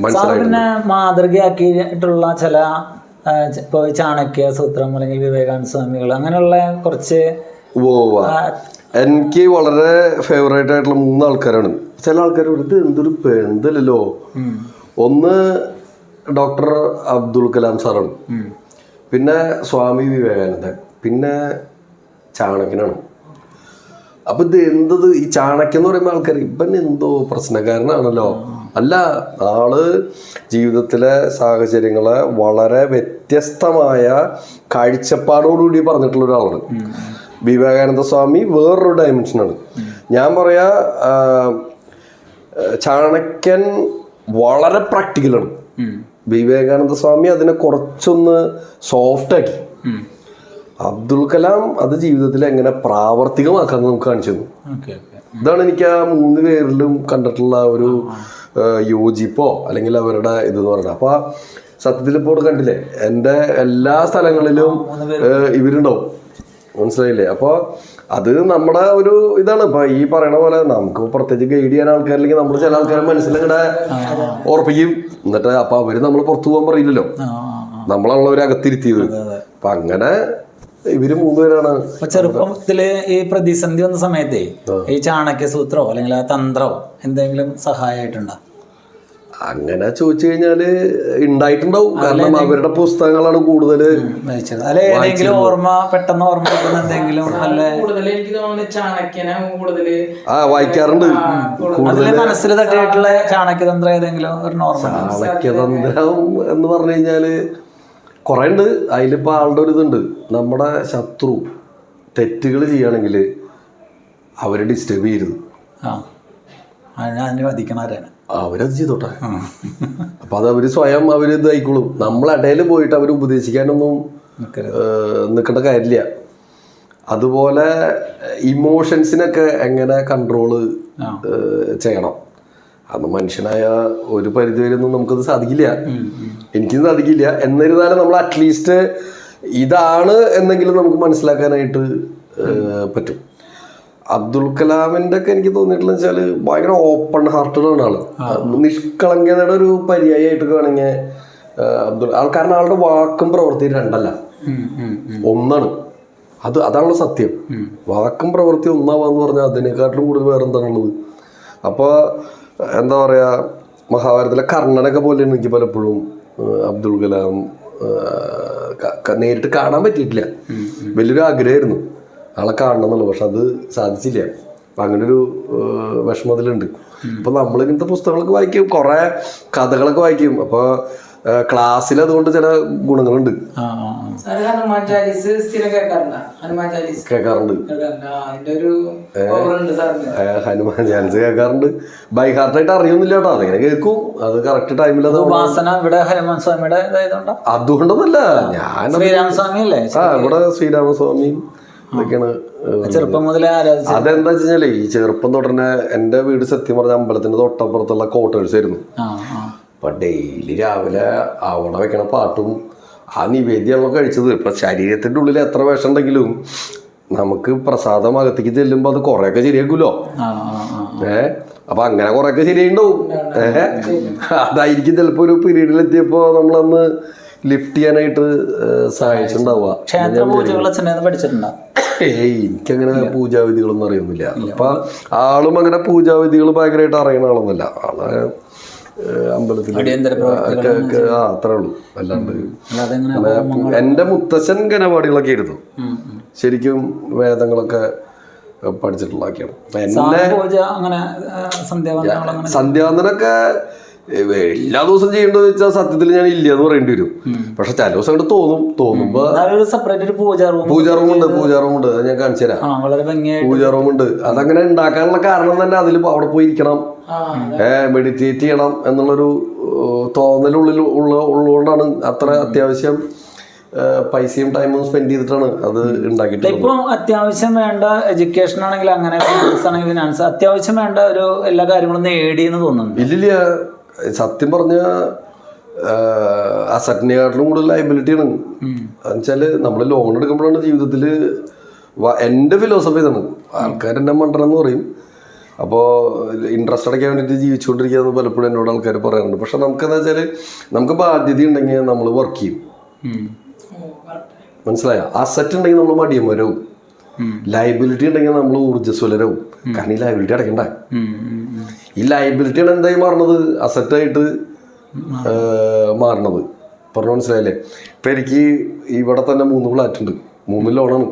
മനസ്സിലായി. പിന്നെ മാതൃകയാക്കിയിട്ടുള്ള ചില ഇപ്പോൾ ചാണക്യ സൂത്രം അല്ലെങ്കിൽ വിവേകാനന്ദ സ്വാമികൾ അങ്ങനെയുള്ള കുറച്ച് എനിക്ക് വളരെ ഫേവറേറ്റ് ആയിട്ടുള്ള 3 ആൾക്കാരാണ്. ചില ആൾക്കാർ ഇത് എന്തൊരു പെന്തല്ലോ. ഒന്ന് ഡോക്ടർ അബ്ദുൽ കലാം സാറാണ്, പിന്നെ സ്വാമി വിവേകാനന്ദൻ, പിന്നെ ചാണക്യനാണ്. അപ്പൊ ഇത് എന്തത് ഈ ചാണക്യം എന്ന് പറയുമ്പോൾ ആൾക്കാർ ഇപ്പം എന്തോ പ്രശ്നക്കാരനാണല്ലോ. അല്ല, ആള് ജീവിതത്തിലെ സാഹചര്യങ്ങളെ വളരെ വ്യത്യസ്തമായ കാഴ്ചപ്പാടോടുകൂടി പറഞ്ഞിട്ടുള്ള ഒരാളാണ്. വിവേകാനന്ദ സ്വാമി വേറൊരു ഡയമെൻഷനാണ്. ഞാൻ പറയാ ചാണക്യൻ വളരെ പ്രാക്ടിക്കലാണ്. വിവേകാനന്ദ സ്വാമി അതിനെ കുറച്ചൊന്ന് സോഫ്റ്റാക്കി. അബ്ദുൽ കലാം അത് ജീവിതത്തിൽ എങ്ങനെ പ്രാവർത്തികമാക്കാന്ന് നമുക്ക് കാണിച്ചു തന്നു. ഇതാണ് എനിക്ക് ആ 3 പേരിലും കണ്ടിട്ടുള്ള ഒരു യോജിപ്പോ അല്ലെങ്കിൽ അവരുടെ ഇതെന്ന് പറയുന്നത്. അപ്പൊ സത്യത്തിൽ ഇപ്പോൾ കണ്ടില്ലേ, എൻ്റെ എല്ലാ സ്ഥലങ്ങളിലും ഇവരുണ്ടാവും, മനസ്സിലായില്ലേ? അപ്പോൾ അത് നമ്മുടെ ഒരു ഇതാണ്. ഇപ്പൊ ഈ പറയണ പോലെ നമുക്ക് പ്രത്യേകിച്ച് ഗൈഡ് ചെയ്യാൻ ആൾക്കാരില്ലെങ്കിൽ നമ്മൾ ചില ആൾക്കാരെ മനസ്സിലിങ്ങനെ ഉറപ്പിക്കും. എന്നിട്ട് അപ്പൊ അവര് നമ്മൾ പുറത്തു പോകാൻ പറയില്ലല്ലോ, നമ്മളാണല്ലോ അവരെ അകത്തിരുത്തിയത്. അപ്പൊ അങ്ങനെ ഇവര് 3 പേരാണ്. ചെറുപ്പത്തില് ഈ പ്രതിസന്ധി വന്ന സമയത്തേ ഈ ചാണക്യ സൂത്രോ അല്ലെങ്കിൽ ആ തന്ത്രോ എന്തെങ്കിലും സഹായമായിട്ടുണ്ടോ? അങ്ങനെ ചോദിച്ചു കഴിഞ്ഞാല് ഉണ്ടായിട്ടുണ്ടാവും. കാരണം അവരുടെ പുസ്തകങ്ങളാണ് കൂടുതൽ പെട്ടെന്ന് ഓർമ്മ എന്തെങ്കിലും എനിക്ക് തോന്നുന്നു ചാണക്യനെ കൂടുതല് വായിക്കാറുണ്ട്. മനസ്സിൽ തട്ടിയിട്ടുള്ള ചാണക്യതന്ത്രം ഏതെങ്കിലും ഒരു ചാണക്യതന്ത്രം എന്ന് പറഞ്ഞു കഴിഞ്ഞാല് കുറെ ഉണ്ട്. അതിലിപ്പോ ആളുടെ ഒരു ഇതുണ്ട്, നമ്മുടെ ശത്രു തെറ്റുകൾ ചെയ്യുകയാണെങ്കിൽ അവരെ ഡിസ്റ്റർബ് ചെയ്യരുത്, അവരത് ചെയ്തോട്ടെ. അപ്പൊ അത് അവര് സ്വയം അവര് ഇതായിക്കോളും. നമ്മളിടയിൽ പോയിട്ട് അവർ ഉപദേശിക്കാനൊന്നും നിൽക്കേണ്ട കാര്യമില്ല. അതുപോലെ ഇമോഷൻസിനൊക്കെ എങ്ങനെ കൺട്രോള് ചെയ്യണം. അന്ന് മനുഷ്യനായ ഒരു പരിധി വരെ ഒന്നും നമുക്കത് സാധിക്കില്ല, എനിക്കും സാധിക്കില്ല. എന്നിരുന്നാലും നമ്മൾ അറ്റ്ലീസ്റ്റ് ഇതാണ് എന്നെങ്കിലും നമുക്ക് മനസ്സിലാക്കാനായിട്ട് പറ്റും. അബ്ദുൽ കലാമിന്റെ ഒക്കെ എനിക്ക് തോന്നിയിട്ടുള്ള വെച്ചാൽ ഭയങ്കര ഓപ്പൺ ഹാർട്ടഡ് ആണ് ആള്. നിഷ്കളങ്കതയുടെ ഒരു പര്യായമായിട്ടൊക്കെ വേണമെങ്കിൽ കാരണം ആളുടെ വാക്കും പ്രവൃത്തിയും രണ്ടല്ല, ഒന്നാണ്. അതാണല്ലോ സത്യം. വാക്കും പ്രവൃത്തി ഒന്നാവാന്ന് പറഞ്ഞാൽ അതിനെക്കാട്ടിലും കൂടുതൽ വേറെ എന്താണുള്ളത്. അപ്പോൾ എന്താ പറയുക, മഹാഭാരതത്തിലെ കർണനൊക്കെ പോലെയാണ് എനിക്ക് പലപ്പോഴും അബ്ദുൽ കലാം നേരിട്ട് കാണാൻ പറ്റിയിട്ടില്ല. വലിയൊരു ആഗ്രഹമായിരുന്നു ആളെ കാണണം എന്നുള്ളത്, പക്ഷെ അത് സാധിച്ചില്ല. അപ്പം അങ്ങനൊരു വിഷമത്തിലുണ്ട്. അപ്പം നമ്മളിങ്ങനത്തെ പുസ്തകങ്ങളൊക്കെ വായിക്കും, കുറേ കഥകളൊക്കെ വായിക്കും. അപ്പോൾ ക്ലാസ്സിൽ അതുകൊണ്ട് ചില ഗുണങ്ങളുണ്ട്. കേൾക്കാറുണ്ട്, ഹനുമാൻ ചാലിസ് കേൾക്കാറുണ്ട്. ബൈ ഹാർട്ടായിട്ട് അറിയൊന്നുമില്ല കേട്ടോ, അതിങ്ങനെ കേൾക്കും. അത് കറക്റ്റ് ടൈമിൽ അതുകൊണ്ടൊന്നല്ല, ഞാൻ ഇവിടെ ശ്രീരാമസ്വാമിയും ഇതൊക്കെയാണ് ചെറുപ്പം മുതലേ. അതെന്താ വെച്ച് കഴിഞ്ഞാല് ഈ ചെറുപ്പം തൊട്ടന്നെ എന്റെ വീട് സത്യം പറഞ്ഞ അമ്പലത്തിന്റെ തൊട്ടപ്പുറത്തുള്ള ക്വാർട്ടേഴ്സ് ആയിരുന്നു. അപ്പൊ ഡെയിലി രാവിലെ അവിടെ വെക്കണ പാട്ടും ആ നിവേദ്യമാണല്ലോ കഴിച്ചത്. ഇപ്പൊ ശരീരത്തിന്റെ ഉള്ളിൽ എത്ര വിഷം ഉണ്ടെങ്കിലും നമുക്ക് പ്രസാദം അകത്തേക്ക് ചെല്ലുമ്പോ അത് കൊറേയൊക്കെ ശരിയാക്കൂലോ. അപ്പൊ അങ്ങനെ കൊറേയൊക്കെ ശരിയായിണ്ടാവും. അതായിരിക്കും ചിലപ്പോ ഒരു പീരീഡിലെത്തിയപ്പോ നമ്മളന്ന് ലിഫ്റ്റ് ചെയ്യാനായിട്ട് സഹായിച്ചിട്ടുണ്ടാവുക. എനിക്കങ്ങനെ പൂജാവിധികളൊന്നും അറിയുന്നില്ല. അപ്പൊ ആളും അങ്ങനെ പൂജാവിധികൾ ഭയങ്കരമായിട്ട് അറിയുന്ന ആളൊന്നുമില്ല. ആളെ അമ്പലത്തിൽ അത്രേ ഉള്ളൂ. അല്ലാണ്ട് എന്റെ മുത്തശ്ശൻ ഗണപാടികളൊക്കെ ആയിരുന്നു, ശരിക്കും വേദങ്ങളൊക്കെ പഠിച്ചിട്ടുള്ളതൊക്കെയാണ്. എന്നെ സന്ധ്യാവന്ദനൊക്കെ എല്ലാ ദിവസവും ചെയ്യേണ്ടത് വെച്ചാൽ സത്യത്തിൽ ഞാൻ ഇല്ല എന്ന് പറയേണ്ടി വരും. പക്ഷെ ചില ദിവസം അങ്ങോട്ട് തോന്നുമ്പോ പൂജാ റൂമുണ്ട്, അത് ഞാൻ കാണിച്ചു തരാം. പൂജാ റൂമുണ്ട്. അതങ്ങനെ ഉണ്ടാക്കാനുള്ള കാരണം തന്നെ അതിൽ അവിടെ പോയി ഇരിക്കണം, മെഡിറ്റേറ്റ് ചെയ്യണം എന്നുള്ളൊരു തോന്നലുള്ളിൽ ഉള്ളതുകൊണ്ടാണ് അത്ര അത്യാവശ്യം പൈസയും ടൈമും സ്പെൻഡ് ചെയ്തിട്ടാണ് അത് ഉണ്ടാക്കിയിട്ടുള്ളത്. ഇപ്പൊ അത്യാവശ്യം വേണ്ട എഡ്യൂക്കേഷൻ ആണെങ്കിൽ അങ്ങനെ, ഫിനാൻസ് ആണെങ്കിൽ ഫിനാൻസ്, അത്യാവശ്യം വേണ്ട ഒരു എല്ലാ കാര്യങ്ങളും നേടിയെന്ന് തോന്നുന്നു. ഇല്ലില്ല, സത്യം പറഞ്ഞ അസറ്റിനെക്കാട്ടിലും കൂടുതൽ ലയബിലിറ്റിയാണ്. എന്നുവെച്ചാല് നമ്മൾ ലോൺ എടുക്കുമ്പോഴാണ് ജീവിതത്തിൽ എൻ്റെ ഫിലോസഫി ഇതാണ്. ആൾക്കാരെന്നെ മണ്ടനെന്ന് പറയും. അപ്പോൾ ഇൻട്രസ്റ്റ് അടയ്ക്കാൻ വേണ്ടിയിട്ട് ജീവിച്ചുകൊണ്ടിരിക്കുകയെന്ന് പലപ്പോഴും എന്നോട് ആൾക്കാർ പറയാറുണ്ട്. പക്ഷെ നമുക്കെന്താ വെച്ചാൽ നമുക്ക് ബാധ്യത ഉണ്ടെങ്കിൽ നമ്മൾ വർക്ക് ചെയ്യും. മനസ്സിലായോ? അസറ്റ് ഉണ്ടെങ്കിൽ നമ്മൾ മടിയന്മാരാവും, ലയബിലിറ്റി ഉണ്ടെങ്കിൽ നമ്മൾ ഊർജ്ജസ്വലരാവും. കാരണം ഈ ലയബിലിറ്റി അടയ്ക്കണ്ട. ഈ ലയബിലിറ്റിയാണ് എന്തായി മാറണത്, അസറ്റായിട്ട് മാറണത്. പറഞ്ഞു മനസ്സിലായില്ലേ? ഇപ്പം എനിക്ക് ഇവിടെ തന്നെ 3 ഫ്ലാറ്റ് ഉണ്ട്, 3 ലോണാണ്.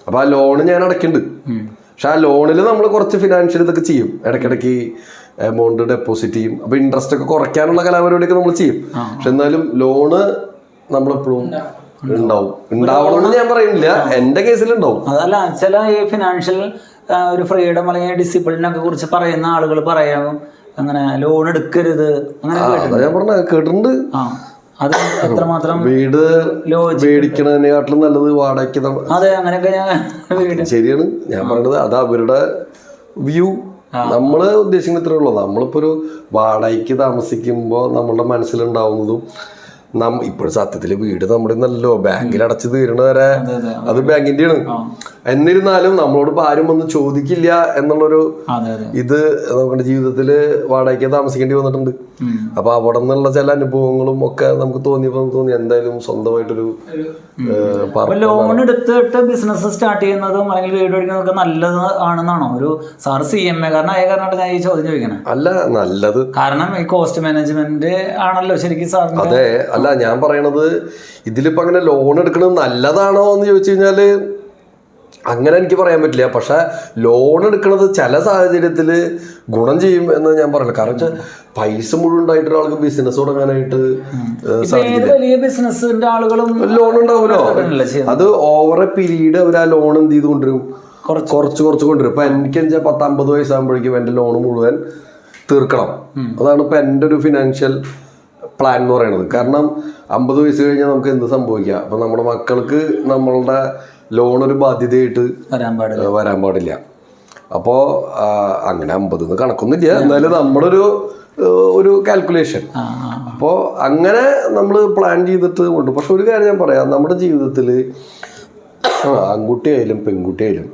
അപ്പോൾ ആ ലോണ് ഞാൻ അടയ്ക്കുന്നുണ്ട്. പക്ഷെ ആ ലോണിൽ നമ്മൾ കുറച്ച് ഫിനാൻഷ്യൽ ഇതൊക്കെ ചെയ്യും, ഇടയ്ക്കിടയ്ക്ക് എമൗണ്ട് ഡെപ്പോസിറ്റ് ചെയ്യും. അപ്പോൾ ഇൻട്രസ്റ്റ് ഒക്കെ കുറയ്ക്കാനുള്ള കലാപരിപാടിയൊക്കെ നമ്മൾ ചെയ്യും. പക്ഷെ എന്നാലും ലോണ് നമ്മളെപ്പോഴും ഉണ്ടാവണമെന്ന് ഞാൻ പറയുന്നില്ല, എൻ്റെ കേസിലുണ്ടാവും. അതല്ല, ചില ഈ ഫിനാൻഷ്യൽ ഒരു ഫ്രീഡം അല്ലെങ്കിൽ ഡിസിപ്ലിനൊക്കെ കുറിച്ച് പറയുന്ന ആളുകൾ പറയാം, അങ്ങനെ ലോൺ എടുക്കരുത് അങ്ങനെ. ഞാൻ പറഞ്ഞ കേട്ടിട്ടുണ്ട്. അത് എത്രമാത്രം വീട് മേടിക്കണതിനെക്കാട്ടിലും നല്ലത് വാടകയ്ക്ക്. അതെ, അങ്ങനെയൊക്കെ ശരിയാണ് ഞാൻ പറഞ്ഞത്. അത് അവരുടെ വ്യൂ. നമ്മള് ഉദ്ദേശിക്കുന്ന ഇത്രേ ഉള്ളൂ. നമ്മളിപ്പോ ഒരു വാടകയ്ക്ക് താമസിക്കുമ്പോൾ നമ്മളുടെ മനസ്സിലുണ്ടാവുന്നതും ഇപ്പോൾ സത്യത്തിൽ വീട് നമ്മുടെ നല്ലോ ബാങ്കിൽ അടച്ചു തീരണ വരെ അത് ബാങ്കിന്റെയാണ്. എന്നിരുന്നാലും നമ്മളോട് ഇപ്പൊ ആരും ഒന്നും ചോദിക്കില്ല എന്നുള്ളൊരു ഇത് നമ്മുടെ ജീവിതത്തില് വാടകയ്ക്ക് താമസിക്കേണ്ടി വന്നിട്ടുണ്ട്. അപ്പൊ അവിടെ നിന്നുള്ള ചില അനുഭവങ്ങളും ഒക്കെ നമുക്ക് തോന്നി എന്തായാലും സ്വന്തമായിട്ടൊരു ലോൺ എടുത്തിട്ട് ബിസിനസ് സ്റ്റാർട്ട് ചെയ്യുന്നതും അല്ലെങ്കിൽ വീട് മേടിക്കുന്നതൊക്കെ നല്ലത് ആണെന്നാണോ ഒരു സാർ CMA കാരനായ കാരണമാണ് ഞാൻ ഈ ചോദ്യം ചോദിക്കണേ? അല്ല, നല്ലത് കാരണം ഈ കോസ്റ്റ് മാനേജ്മെന്റ് ആണല്ലോ ശരിക്കും സാർ. അതെ, അല്ല ഞാൻ പറയണത് ഇതിലിപ്പോ അങ്ങനെ ലോൺ എടുക്കണത് നല്ലതാണോ എന്ന് ചോദിച്ചു കഴിഞ്ഞാല് അങ്ങനെ എനിക്ക് പറയാൻ പറ്റില്ല. പക്ഷെ ലോൺ എടുക്കുന്നത് ചില സാഹചര്യത്തിൽ ഗുണം ചെയ്യും എന്ന് ഞാൻ പറയില്ല. കാരണം പൈസ മുഴുവൻ ഉണ്ടായിട്ട് ഒരാൾക്ക് ബിസിനസ് തുടങ്ങാനായിട്ട് ലോൺ ഉണ്ടാവുമല്ലോ. അത് ഓവർ എ പീരീഡ് അവർ ആ ലോൺ എന്ത് ചെയ്ത് കൊണ്ടുവരും, കുറച്ച് കൊണ്ടുവരും. ഇപ്പൊ എനിക്ക് 10-50 വയസ്സാകുമ്പോഴേക്കും എന്റെ ലോൺ മുഴുവൻ തീർക്കണം. അതാണ് ഇപ്പൊ എൻ്റെ ഒരു ഫിനാൻഷ്യൽ പ്ലാൻ എന്ന് പറയുന്നത്. കാരണം 50 വയസ്സ് കഴിഞ്ഞാൽ നമുക്ക് എന്ത് സംഭവിക്കാം? അപ്പം നമ്മുടെ മക്കൾക്ക് നമ്മളുടെ ലോൺ ഒരു ബാധ്യതയായിട്ട് വരാൻ പാടില്ല. അപ്പോൾ അങ്ങനെ 50 കണക്കൊന്നുമില്ല, എന്നാലും നമ്മുടെ ഒരു കാൽക്കുലേഷൻ. അപ്പോൾ അങ്ങനെ നമ്മൾ പ്ലാൻ ചെയ്തിട്ട് ഉണ്ട്. പക്ഷെ ഒരു കാര്യം ഞാൻ പറയാം, നമ്മുടെ ജീവിതത്തിൽ ആൺകുട്ടിയായാലും പെൺകുട്ടിയായാലും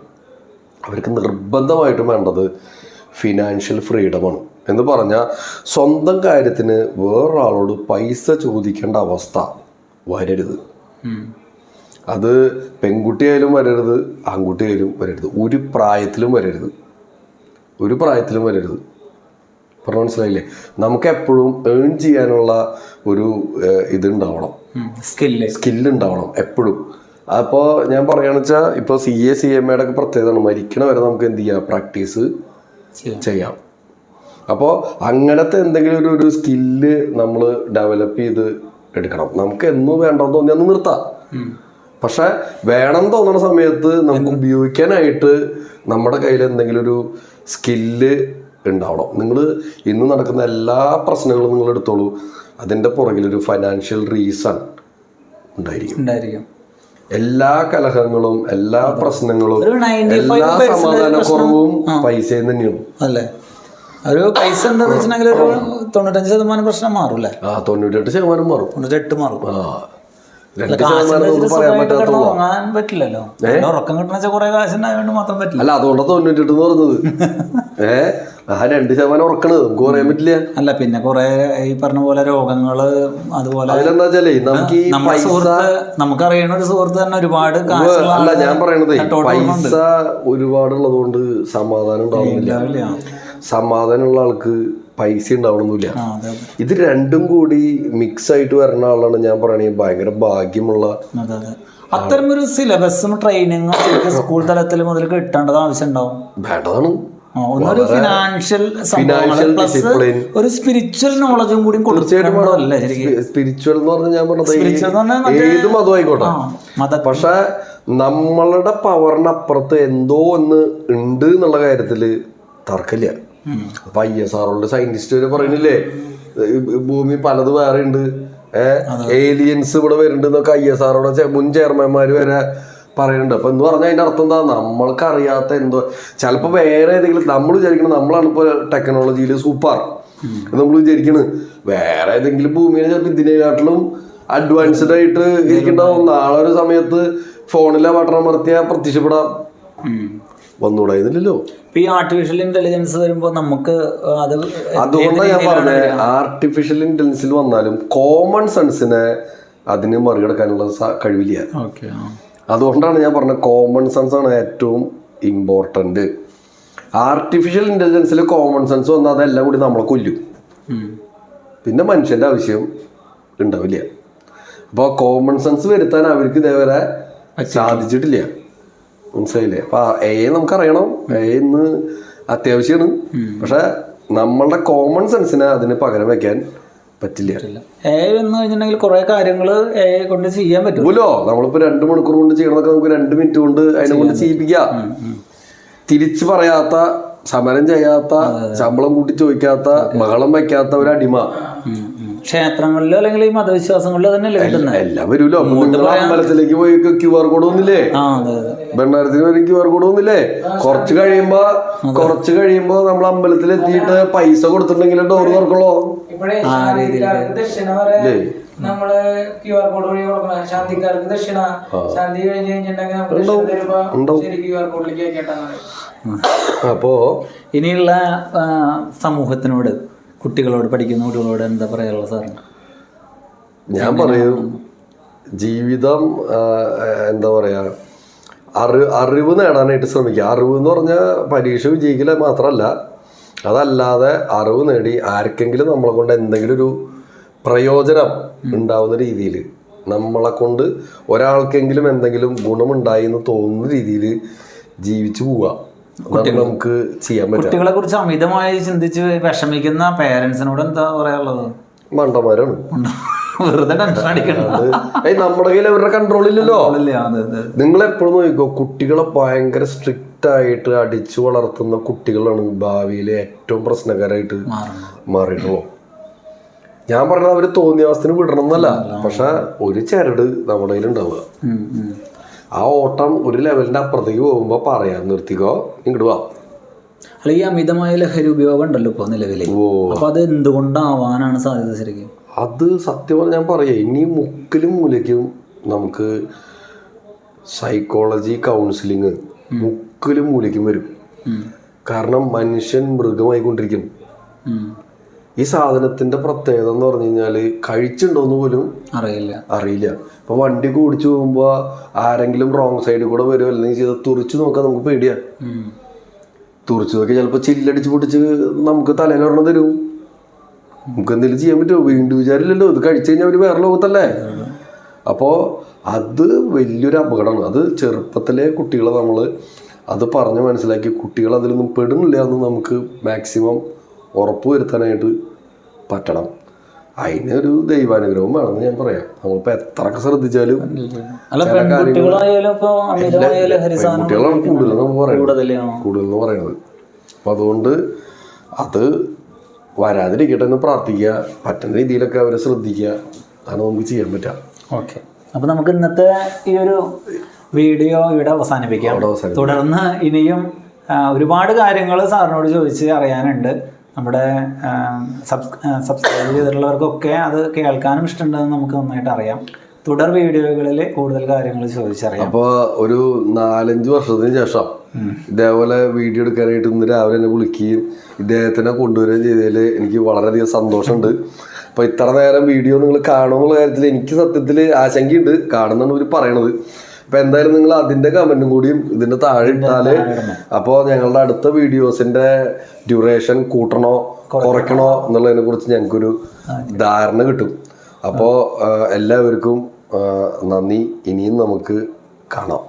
അവർക്ക് നിർബന്ധമായിട്ടും വേണ്ടത് ഫിനാൻഷ്യൽ ഫ്രീഡമാണ്. എന്ന് പറഞ്ഞാൽ സ്വന്തം കാര്യത്തിന് വേറൊരാളോട് പൈസ ചോദിക്കേണ്ട അവസ്ഥ വരരുത്. അത് പെൺകുട്ടിയായാലും വരരുത്, ആൺകുട്ടിയായാലും വരരുത്, ഒരു പ്രായത്തിലും വരരുത്. പറഞ്ഞ മനസ്സിലായില്ലേ? നമുക്ക് എപ്പോഴും ഏൺ ചെയ്യാനുള്ള ഒരു ഇതുണ്ടാവണം, സ്കില്ലുണ്ടാവണം എപ്പോഴും. അപ്പോൾ ഞാൻ പറയുകയാണെന്ന് വെച്ചാൽ ഇപ്പോൾ CA CMA ഒക്കെ പ്രത്യേകതയാണ്, മരിക്കണ വരെ നമുക്ക് എന്ത് ചെയ്യാം, പ്രാക്ടീസ് ചെയ്യാം. അപ്പോൾ അങ്ങനത്തെ എന്തെങ്കിലും ഒരു സ്കില്ല് നമ്മൾ ഡെവലപ്പ് ചെയ്ത് എടുക്കണം. നമുക്ക് എന്നും വേണ്ടെന്ന് തോന്നി അന്ന് നിർത്താം. പക്ഷെ വേണം തോന്നുന്ന സമയത്ത് നമുക്ക് ഉപയോഗിക്കാനായിട്ട് നമ്മുടെ കയ്യിൽ എന്തെങ്കിലും ഒരു സ്കില്ല് ഉണ്ടാവണം. നിങ്ങൾ ഇന്ന് നടക്കുന്ന എല്ലാ പ്രശ്നങ്ങളും നിങ്ങൾ എടുത്തോളൂ, അതിൻ്റെ പുറകിലൊരു ഫൈനാൻഷ്യൽ റീസൺ ഉണ്ടായിരിക്കും. എല്ലാ കലഹങ്ങളും, എല്ലാ പ്രശ്നങ്ങളും, എല്ലാ സമാധാനക്കുറവും പൈസയിൽ തന്നെയാണ് അല്ലേ? ഒരു പൈസ എന്താണെന്ന് വെച്ചിട്ടുണ്ടെങ്കിൽ ഒരു 95% പ്രശ്നം മാറൂല്ലേ? 98% മാറും. 98 മാറും. 2% പറയാൻ പറ്റാത്തുള്ളൂ. പറ്റില്ലല്ലോ, ഉറക്കം കിട്ടണ കുറെ കാശുണ്ടായതുകൊണ്ട് മാത്രം പറ്റില്ല. അല്ല, അതുകൊണ്ടാണ് 98 എന്ന് പറഞ്ഞത്. ആ 2% ഉറക്കണത് നമുക്ക് പറയാൻ പറ്റില്ല. അല്ല, പിന്നെ കുറെ ഈ പറഞ്ഞ പോലെ രോഗങ്ങള്, അതുപോലെ അതിലെന്താ വെച്ചാലേ നമുക്ക് ഈ നമുക്കറിയണ ഒരു സുഹൃത്ത് തന്നെ ഒരുപാട് അല്ല ഞാൻ പറയണത് പൈസ ഒരുപാടുള്ളത് കൊണ്ട് സമാധാനം ഉണ്ടാവുന്നില്ല. സമാധാനമുള്ള ആൾക്ക് പൈസ ഉണ്ടാവണമെന്നില്ല. ഇത് രണ്ടും കൂടി മിക്സ് ആയിട്ട് വരുന്ന ആളാണ് ഞാൻ പറയണേ ഭയങ്കര ഭാഗ്യമുള്ള. അത്തരമൊരു സിലബസും ട്രെയിനിങ്ങും സ്കൂൾ തലത്തിൽ മുതൽ കിട്ടേണ്ടത് ആവശ്യം ഉണ്ടാവും, വേണ്ടതാണ്. ഒരു ഫിനാൻഷ്യൽ ഡിസിപ്ലിൻ, ഒരു സ്പിരിച്വൽ നോളജും കൂടി തീർച്ചയായിട്ടും. സ്പിരിച്വൽ എന്ന് പറഞ്ഞാൽ ഞാൻ പറഞ്ഞത് ഏത് മതം ആയിക്കോട്ടെ, പക്ഷെ നമ്മളുടെ പവറിനപ്പുറത്ത് എന്തോ ഒന്ന് ഉണ്ട് എന്നുള്ള കാര്യത്തില് തർക്കമില്ല. അപ്പൊ ISRO സയന്റിസ്റ്റ് വരെ പറയുന്നില്ലേ, ഭൂമി പലത് വേറെ ഉണ്ട്, ഏലിയൻസ് ഇവിടെ വരുന്നുണ്ട് എന്നൊക്കെ ISRO മുൻ ചെയർമാൻമാര് വരെ പറയുന്നുണ്ട്. അപ്പൊ എന്ന് പറഞ്ഞാൽ അതിന്റെ അർത്ഥം എന്താ, നമ്മൾക്ക് അറിയാത്ത എന്തോ ചിലപ്പോ വേറെ ഏതെങ്കിലും നമ്മൾ വിചാരിക്കണം നമ്മളാണ് ഇപ്പൊ ടെക്നോളജിയിൽ സൂപ്പർ നമ്മൾ വിചാരിക്കണ്, വേറെ ഏതെങ്കിലും ഭൂമിയെ ചിലപ്പോൾ ഇതിനെക്കാട്ടിലും അഡ്വാൻസ്ഡ് ആയിട്ട് ഇരിക്കണ്ടാവും. നാളെ ഒരു സമയത്ത് ഫോണിലെ ബട്ടൺ അമർത്തിയാൽ പ്രത്യക്ഷപ്പെടാം. വന്നുകൂടായിരുന്നില്ലല്ലോ. ഈ ആർട്ടിഫിഷ്യൽ ഇന്റലിജൻസ് വരുമ്പോ നമുക്ക് അതുകൊണ്ടാണ് ഞാൻ പറഞ്ഞത്, ആർട്ടിഫിഷ്യൽ ഇന്റലിജൻസിൽ വന്നാലും കോമൺ സെൻസിനെ അതിന് മറികടക്കാനുള്ള കഴിവില്ല. അതുകൊണ്ടാണ് ഞാൻ പറഞ്ഞത് കോമൺ സെൻസ് ആണ് ഏറ്റവും ഇമ്പോർട്ടന്റ്. ആർട്ടിഫിഷ്യൽ ഇന്റലിജൻസിൽ കോമൺ സെൻസ് വന്നാൽ അതെല്ലാം കൂടി നമ്മളെ കൊല്ലും, പിന്നെ മനുഷ്യന്റെ ആവശ്യം ഉണ്ടാവില്ല. അപ്പോൾ കോമൺ സെൻസ് വരുത്താൻ അവർക്ക് ഇതേവരെ സാധിച്ചിട്ടില്ല, മനസ്സിലായില്ലേ? അപ്പൊ നമുക്കറിയണം, ഇന്ന് അത്യാവശ്യമാണ്. പക്ഷെ നമ്മളുടെ കോമൺ സെൻസിനെ അതിന് പകരം വെക്കാൻ പറ്റില്ല. കുറെ കാര്യങ്ങൾ കൊണ്ട് ചെയ്യാൻ പറ്റുമല്ലോ. നമ്മളിപ്പോ 2 മണിക്കൂർ കൊണ്ട് ചെയ്യണതൊക്കെ നമുക്ക് 2 മിനിറ്റ് കൊണ്ട് അതിനെ കൊണ്ട് ചെയ്യിപ്പിക്കാം. തിരിച്ചു പറയാത്ത, സമരം ചെയ്യാത്ത, ശമ്പളം കൂട്ടി ചോദിക്കാത്ത, ബഹളം വെക്കാത്ത ഒരു അടിമ ക്ഷേത്രങ്ങളിലോ അല്ലെങ്കിൽ ഈ മതവിശ്വാസങ്ങളിലോ തന്നെ എല്ലാം വരുമല്ലോ. അമ്പലത്തിലേക്ക് പോയി QR കോഡ് ഒന്നില്ലേ, ഭണ്ഡാരത്തിന് വരെ QR കോഡ് ഒന്നില്ലേ? കുറച്ച് കഴിയുമ്പോ നമ്മൾ അമ്പലത്തിൽ എത്തിയിട്ട് പൈസ കൊടുത്തിട്ടുണ്ടെങ്കിൽ ഡോർ തുറക്കുള്ളൂ. നമ്മള് QR കോഡ് വഴി കൊടുക്കണം. ശാന്തിക്കാർക്ക് ദക്ഷിണ, ശാന്തി കഴിഞ്ഞ് കഴിഞ്ഞിട്ടുണ്ടെങ്കിൽ QR കോഡിലേക്ക് കേട്ടാണ്. അപ്പോ ഇനിയുള്ള സമൂഹത്തിനോട്, കുട്ടികളോട്, പഠിക്കുന്ന കുട്ടികളോട് എന്താ പറയാനുള്ള സാറിന്? ഞാൻ പറയും, ജീവിതം എന്താ പറയാ, അറിവ് നേടാനായിട്ട് ശ്രമിക്കുക. അറിവ് എന്ന് പറഞ്ഞാൽ പരീക്ഷ വിജയിക്കൽ മാത്രമല്ല, അതല്ലാതെ അറിവ് നേടി ആർക്കെങ്കിലും നമ്മളെ കൊണ്ട് എന്തെങ്കിലും ഒരു പ്രയോജനം ഉണ്ടാവുന്ന രീതിയിൽ, നമ്മളെ കൊണ്ട് ഒരാൾക്കെങ്കിലും എന്തെങ്കിലും ഗുണമുണ്ടായി എന്ന് തോന്നുന്ന രീതിയിൽ ജീവിച്ചു പോവുക. നമുക്ക് ചെയ്യാൻ പറ്റും. കുട്ടികളെ കുറിച്ച് അമിതമായി ചിന്തിച്ച് വിഷമിക്കുന്ന പേരൻസിനോട് എന്താ പറയാനുള്ളത്? മണ്ടന്മാരാണ്, വെറുതെ ടെൻഷൻ അടിക്കുന്നത്. നമ്മുടെ കയ്യിൽ അവരുടെ കൺട്രോൾ ഇല്ലല്ലോ. നിങ്ങൾ എപ്പോഴും നോക്കിക്കോ, കുട്ടികളെ ഭയങ്കര സ്ട്രിക്റ്റ് ആയിട്ട് അടിച്ചു വളർത്തുന്ന കുട്ടികളാണ് ഭാവിയിലെ ഏറ്റവും പ്രശ്നക്കാരായിട്ട് മാറിയിട്ടുള്ളൂ. ഞാൻ പറഞ്ഞത് അവര് തോന്നിയ അവസ്ഥന് വിടണം എന്നല്ല, പക്ഷെ ഒരു ചരട് നമ്മുടെ കയ്യിലുണ്ടാവുക. ആ ഓട്ടം ഒരു ലെവലിന്റെ അപ്പുറത്തേക്ക് പോകുമ്പോ പറയാം നിർത്തിക്കോ, ഇങ്ങോട്ട് വാ. അല്ല, ഈ അമിതമായ ലഹരി ഉപയോഗം ഉണ്ടല്ലോ ഇപ്പൊ നിലവിൽ, അപ്പൊ അത് എന്തുകൊണ്ടാവാനാണ് സാധ്യത ശരിക്കും? അത് സത്യം പറഞ്ഞാൽ ഞാൻ പറയാം, ഇനി മുക്കിലും മൂലയ്ക്കും നമുക്ക് സൈക്കോളജി കൗൺസിലിങ് മുക്കിലും മൂലയ്ക്കും വരും. കാരണം മനുഷ്യൻ മൃഗമായിക്കൊണ്ടിരിക്കും. ഈ സാധനത്തിന്റെ പ്രത്യേകത എന്ന് പറഞ്ഞു കഴിഞ്ഞാല് കഴിച്ചിട്ടുണ്ടോന്ന് പോലും അറിയില്ല. ഇപ്പൊ വണ്ടി ഓടിച്ചു പോകുമ്പോ ആരെങ്കിലും റോങ് സൈഡിൽ കൂടെ വരുമോ അല്ലെങ്കിൽ ചെയ്ത് തുറിച്ചു നോക്കാൻ നമുക്ക് പേടിയാ. തുറിച്ചു നോക്കി ചിലപ്പോ ചില്ലടിച്ച് പൊട്ടിച്ച് നമുക്ക് തലയിലൊരെണ്ണം തരും. നമുക്ക് എന്തെങ്കിലും ചെയ്യാൻ പറ്റുമോ? വീണ്ടും വിചാരില്ലല്ലോ, ഇത് കഴിച്ചു കഴിഞ്ഞാൽ അവര് വേറെ ലോകത്തല്ലേ. അപ്പോ അത് വലിയൊരു അപകടമാണ്. അത് ചെറുപ്പത്തിലെ കുട്ടികളെ നമ്മൾ അത് പറഞ്ഞ് മനസ്സിലാക്കി കുട്ടികൾ അതിലൊന്നും പെടുന്നില്ല എന്ന് നമുക്ക് മാക്സിമം ഉറപ്പ് വരുത്താനായിട്ട് പറ്റണം. അതിനൊരു ദൈവാനുഗ്രഹം വേണമെന്ന് ഞാൻ പറയാം. നമ്മളിപ്പോൾ എത്രയൊക്കെ ശ്രദ്ധിച്ചാലും കുട്ടികളാണ് കൂടുതലെന്ന് പറയുന്നത്. അപ്പം അതുകൊണ്ട് അത് വരാതിരിക്കട്ടെ എന്ന് പ്രാർത്ഥിക്കുക, പറ്റുന്ന രീതിയിലൊക്കെ അവരെ ശ്രദ്ധിക്കുക. അതാണ് നമുക്ക് ചെയ്യാൻ പറ്റുക. ഓക്കെ, അപ്പോൾ നമുക്ക് ഇന്നത്തെ ഈ ഒരു വീഡിയോ ഇവിടെ അവസാനിപ്പിക്കാം. തുടർന്ന് ഇനിയും ഒരുപാട് കാര്യങ്ങൾ സാറിനോട് ചോദിച്ച് അറിയാനുണ്ട്. നമ്മുടെ സബ്സ്ക്രൈബ് ചെയ്തിട്ടുള്ളവർക്കൊക്കെ അത് കേൾക്കാനും ഇഷ്ടമുണ്ടെന്ന് നമുക്ക് നന്നായിട്ട് അറിയാം. തുടർ വീഡിയോകളിൽ കൂടുതൽ കാര്യങ്ങൾ ചോദിച്ചറിയാം. അപ്പോൾ ഒരു 4-5 വർഷത്തിന് ശേഷം ഇതേപോലെ വീഡിയോ എടുക്കാനായിട്ട് ഇന്ന് രാവിലെ എന്നെ വിളിക്കുകയും ഇദ്ദേഹത്തിനെ കൊണ്ടുവരികയും ചെയ്തതിൽ എനിക്ക് വളരെയധികം സന്തോഷമുണ്ട്. അപ്പോൾ ഇത്ര നേരം വീഡിയോ നിങ്ങൾ കാണുമെന്നുള്ള കാര്യത്തിൽ എനിക്ക് സത്യത്തിൽ ആശങ്കയുണ്ട്. കാണുന്നാണ് ഇവർ പറയണത്. അപ്പോൾ എന്തായാലും നിങ്ങൾ അതിൻ്റെ കമൻറ്റും കൂടിയും ഇതിൻ്റെ താഴെ ഇട്ടാൽ അപ്പോൾ ഞങ്ങളുടെ അടുത്ത വീഡിയോസിൻ്റെ ഡ്യൂറേഷൻ കൂട്ടണോ കുറയ്ക്കണോ എന്നുള്ളതിനെ കുറിച്ച് ഞങ്ങൾക്കൊരു ധാരണ കിട്ടും. അപ്പോൾ എല്ലാവർക്കും നന്ദി. ഇനിയും നമുക്ക് കാണാം.